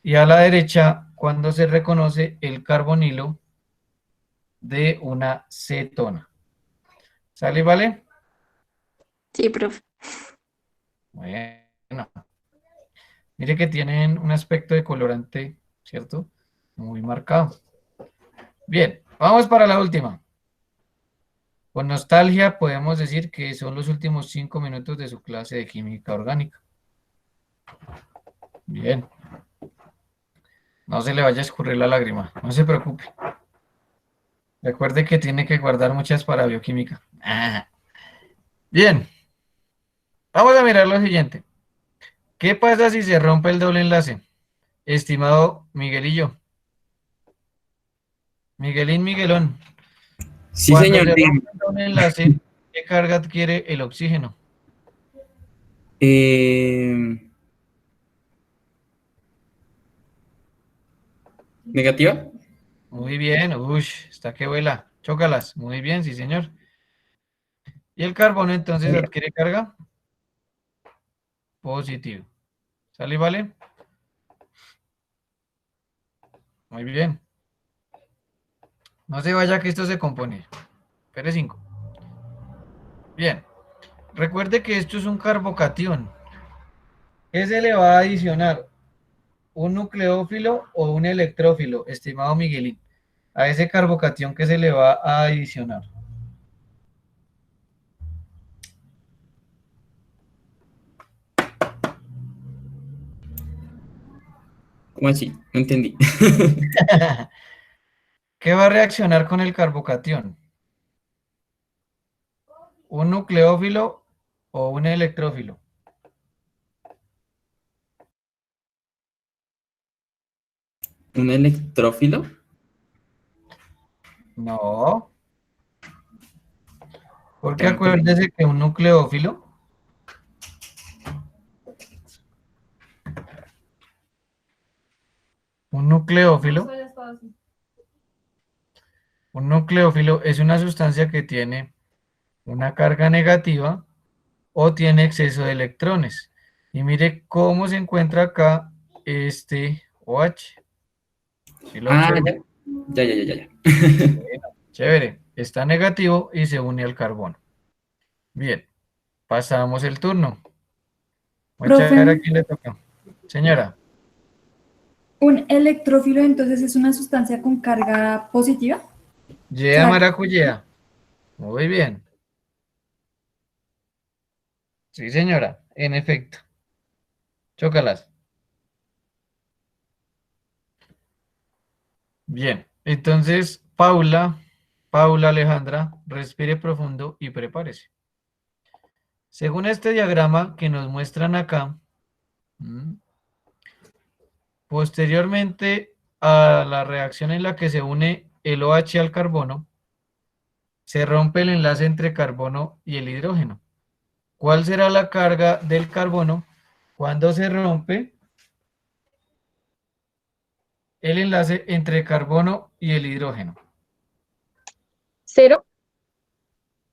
Y a la derecha cuando se reconoce el carbonilo de una cetona. ¿Sale, vale? Sí, profe. Bueno, mire que tienen un aspecto de colorante, ¿cierto? Muy marcado. Bien, vamos para la última. Con nostalgia podemos decir que son los últimos 5 minutos de su clase de química orgánica. Bien. No se le vaya a escurrir la lágrima, no se preocupe. Recuerde que tiene que guardar muchas para bioquímica. Ah. Bien. Vamos a mirar lo siguiente. ¿Qué pasa si se rompe el doble enlace? Estimado Miguelillo. Miguelín, Miguelón. Sí, Cuando señor. se rompe el doble enlace, ¿qué carga adquiere el oxígeno? ¿Negativa? Muy bien, está que vuela. Chócalas. Muy bien, sí, señor. ¿Y el carbono entonces adquiere carga? Positivo. ¿Sale y vale? Muy bien. No se vaya que esto se compone. Espere 5. Bien. Recuerde que esto es un carbocatión. ¿Qué se le va a adicionar? ¿Un nucleófilo o un electrófilo, estimado Miguelín? A ese carbocatión que se le va a adicionar. ¿Cómo así? No entendí. ¿Qué va a reaccionar con el carbocatión? ¿Un nucleófilo o un electrófilo? ¿Un electrófilo? No. Porque acuérdese que un nucleófilo Un nucleófilo es una sustancia que tiene una carga negativa o tiene exceso de electrones. Y mire cómo se encuentra acá este OH. ¿Sí lo observa? Ya. Bueno, chévere. Está negativo y se une al carbono. Bien, pasamos el turno. Vamos a ver a quién le toca. Señora. ¿Un electrófilo entonces es una sustancia con carga positiva? Yea maracuyá. Muy bien. Sí, señora, en efecto. Chócalas. Bien, entonces, Paula Alejandra, respire profundo y prepárese. Según este diagrama que nos muestran acá, posteriormente a la reacción en la que se une el OH al carbono, se rompe el enlace entre carbono y el hidrógeno. ¿Cuál será la carga del carbono cuando se rompe el enlace entre carbono y el hidrógeno? 0.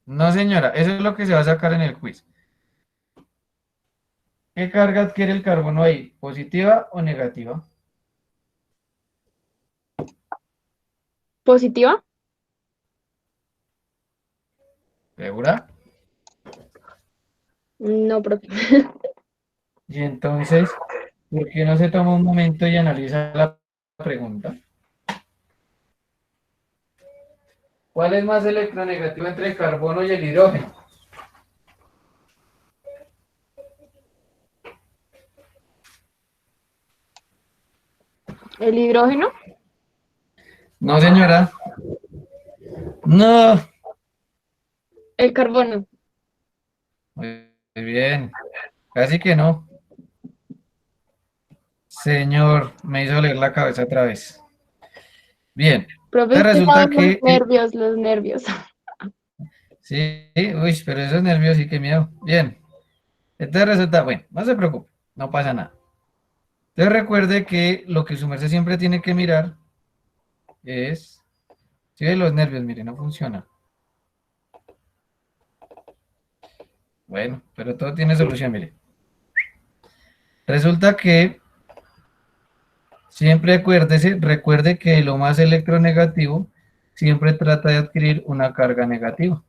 No, señora, eso es lo que se va a sacar en el quiz. ¿Qué carga adquiere el carbono ahí? ¿Positiva o negativa? ¿Positiva? ¿Segura? No, profe. Y entonces, ¿por qué no se toma un momento y analiza la pregunta? ¿Cuál es más electronegativo entre el carbono y el hidrógeno? ¿El hidrógeno? No, señora. No. El carbono. Muy bien. Casi que no. Señor, me hizo leer la cabeza otra vez. Bien. Profe, Resulta que... los nervios. Sí, uy, pero esos nervios sí que miedo. Bien. Entonces resulta, bueno, no se preocupe, no pasa nada. Entonces recuerde que lo que su merced siempre tiene que mirar es... Si ve los nervios, mire, no funciona. Bueno, pero todo tiene solución, mire. Resulta que siempre recuerde que lo más electronegativo siempre trata de adquirir una carga negativa.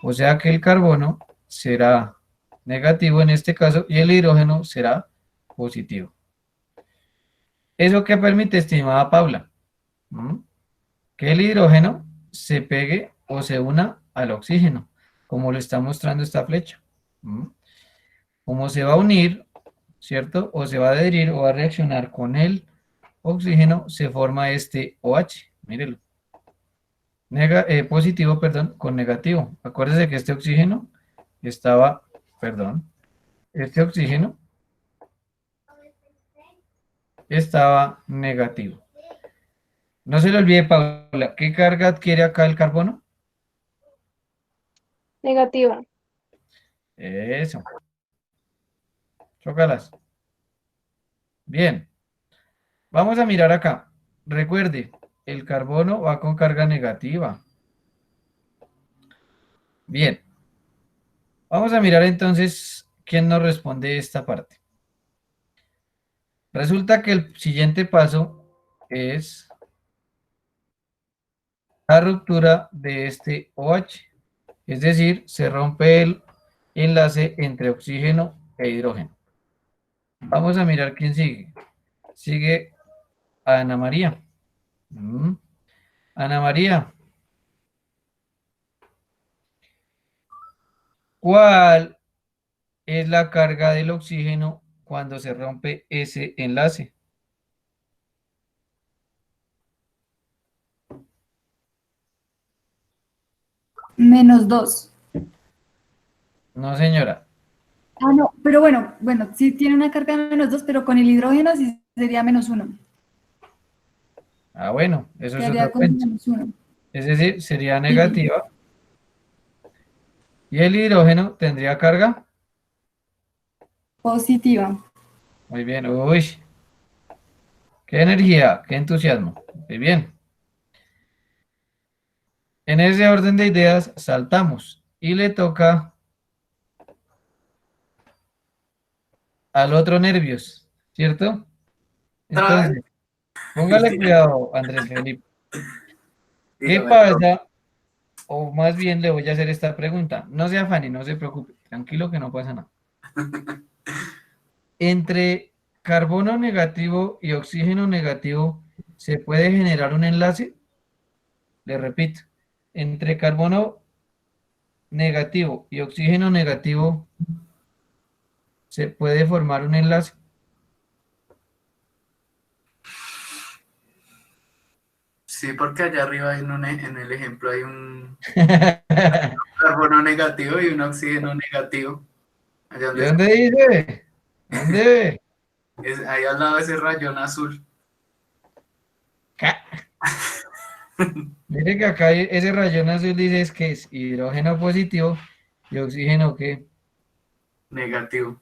O sea que el carbono será negativo en este caso y el hidrógeno será positivo. ¿Eso qué permite, estimada Paula? Que el hidrógeno se pegue o se una al oxígeno, como lo está mostrando esta flecha. Como se va a unir, ¿cierto? O se va a adherir o va a reaccionar con el oxígeno, se forma este OH, mírelo. Positivo, perdón, con negativo. Acuérdense que este oxígeno estaba, perdón, este oxígeno estaba negativo. No se le olvide, Paula, ¿qué carga adquiere acá el carbono? Negativa. Eso. Chócalas. Bien. Vamos a mirar acá. Recuerde, el carbono va con carga negativa. Bien. Vamos a mirar entonces quién nos responde esta parte. Resulta que el siguiente paso es la ruptura de este OH. Es decir, se rompe el enlace entre oxígeno e hidrógeno. Vamos a mirar quién sigue. Sigue Ana María. Ana María. ¿Cuál es la carga del oxígeno cuando se rompe ese enlace? -2. No, señora. Ah, no, pero bueno, sí tiene una carga de -2, pero con el hidrógeno sí sería -1. Ah, bueno, eso es Quedaría otro con cuento. -1. Es decir, sería negativa. Y el hidrógeno tendría carga Positiva. muy bien. Uy, qué energía, qué entusiasmo. Muy bien. En ese orden de ideas saltamos y le toca al otro nervios, ¿cierto? Entonces, póngale cuidado, Andrés Felipe. ¿Qué Dígame, pasa? O más bien le voy a hacer esta pregunta. No se afane, no se preocupe. Tranquilo que no pasa nada. Entre carbono negativo y oxígeno negativo, ¿se puede generar un enlace? Le repito, entre carbono negativo y oxígeno negativo, ¿se puede formar un enlace? Sí, porque allá arriba en el ejemplo hay un carbono negativo y un oxígeno negativo. Allá ¿De donde dónde dice? ¿Dónde? ahí al lado de ese rayón azul. Mire que acá ese rayón azul dice es que es hidrógeno positivo y oxígeno ¿qué? Negativo.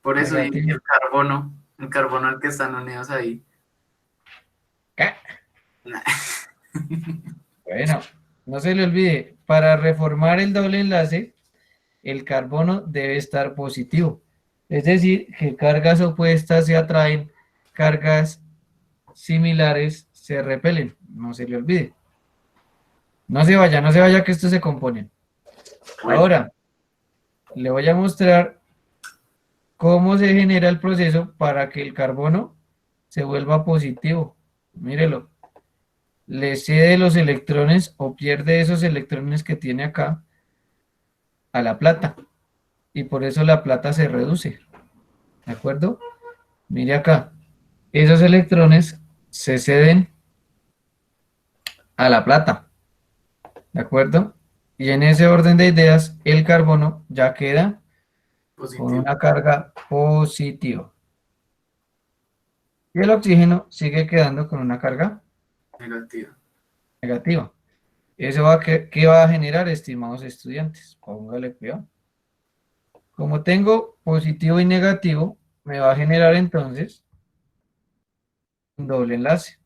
Por eso, y Negativo. el carbono al que están unidos ahí. Bueno, no se le olvide, para reformar el doble enlace, el carbono debe estar positivo. Es decir, que cargas opuestas se atraen, cargas similares se repelen. No se le olvide. No se vaya que esto se compone. Ahora, le voy a mostrar cómo se genera el proceso para que el carbono se vuelva positivo. Mírelo. Le cede los electrones o pierde esos electrones que tiene acá a la plata. Y por eso la plata se reduce. ¿De acuerdo? Mire acá. Esos electrones se ceden a la plata. ¿De acuerdo? Y en ese orden de ideas, el carbono ya queda con una carga positiva. Y el oxígeno sigue quedando con una carga negativa. Eso ¿qué va a generar, estimados estudiantes? Póngale cuidado. Como tengo positivo y negativo, me va a generar entonces un doble enlace.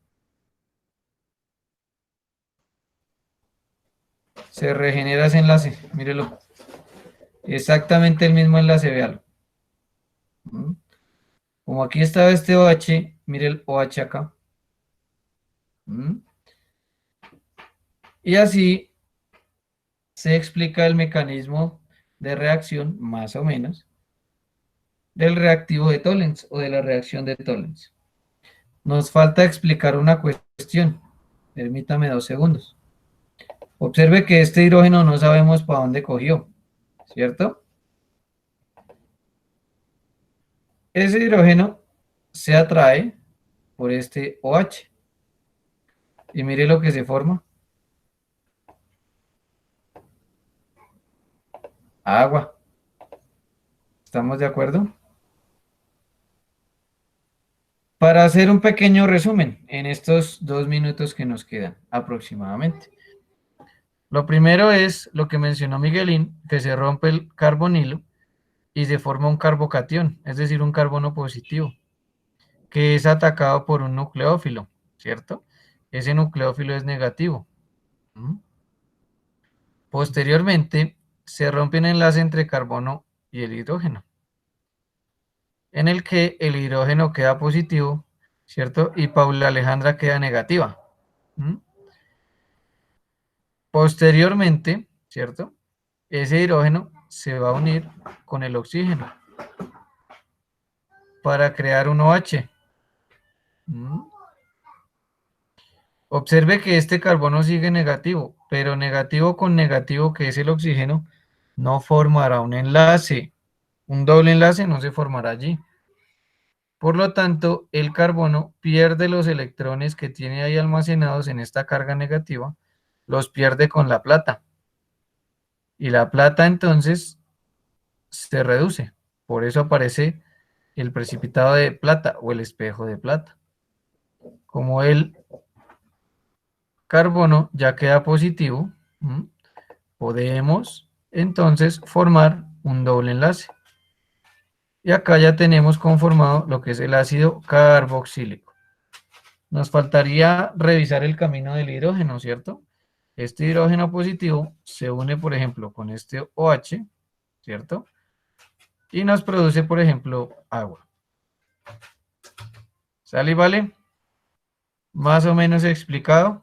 Se regenera ese enlace, mírelo. Exactamente el mismo enlace, véalo. Como aquí estaba este OH, mire el OH acá. Y así se explica el mecanismo de reacción, más o menos, del reactivo de Tollens o de la reacción de Tollens. Nos falta explicar una cuestión. Permítame 2 segundos. Observe que este hidrógeno no sabemos para dónde cogió, ¿cierto? Ese hidrógeno se atrae por este OH. Y mire lo que se forma. Agua. ¿Estamos de acuerdo? Para hacer un pequeño resumen en estos 2 minutos que nos quedan aproximadamente. Lo primero es lo que mencionó Miguelín, que se rompe el carbonilo y se forma un carbocatión, es decir, un carbono positivo, que es atacado por un nucleófilo, ¿cierto? Ese nucleófilo es negativo. Posteriormente, se rompe un enlace entre carbono y el hidrógeno, en el que el hidrógeno queda positivo, ¿cierto? Y Paula Alejandra queda negativa. Posteriormente, ¿cierto? Ese hidrógeno se va a unir con el oxígeno para crear un OH. Observe que este carbono sigue negativo, pero negativo con negativo, que es el oxígeno, no formará un enlace. Un doble enlace no se formará allí. Por lo tanto, el carbono pierde los electrones que tiene ahí almacenados en esta carga negativa, los pierde con la plata. Y la plata entonces se reduce. Por eso aparece el precipitado de plata o el espejo de plata. Como el carbono ya queda positivo, podemos entonces formar un doble enlace. Y acá ya tenemos conformado lo que es el ácido carboxílico. Nos faltaría revisar el camino del hidrógeno, ¿cierto? Este hidrógeno positivo se une, por ejemplo, con este OH, ¿cierto? Y nos produce, por ejemplo, agua. ¿Sale y vale? Más o menos explicado.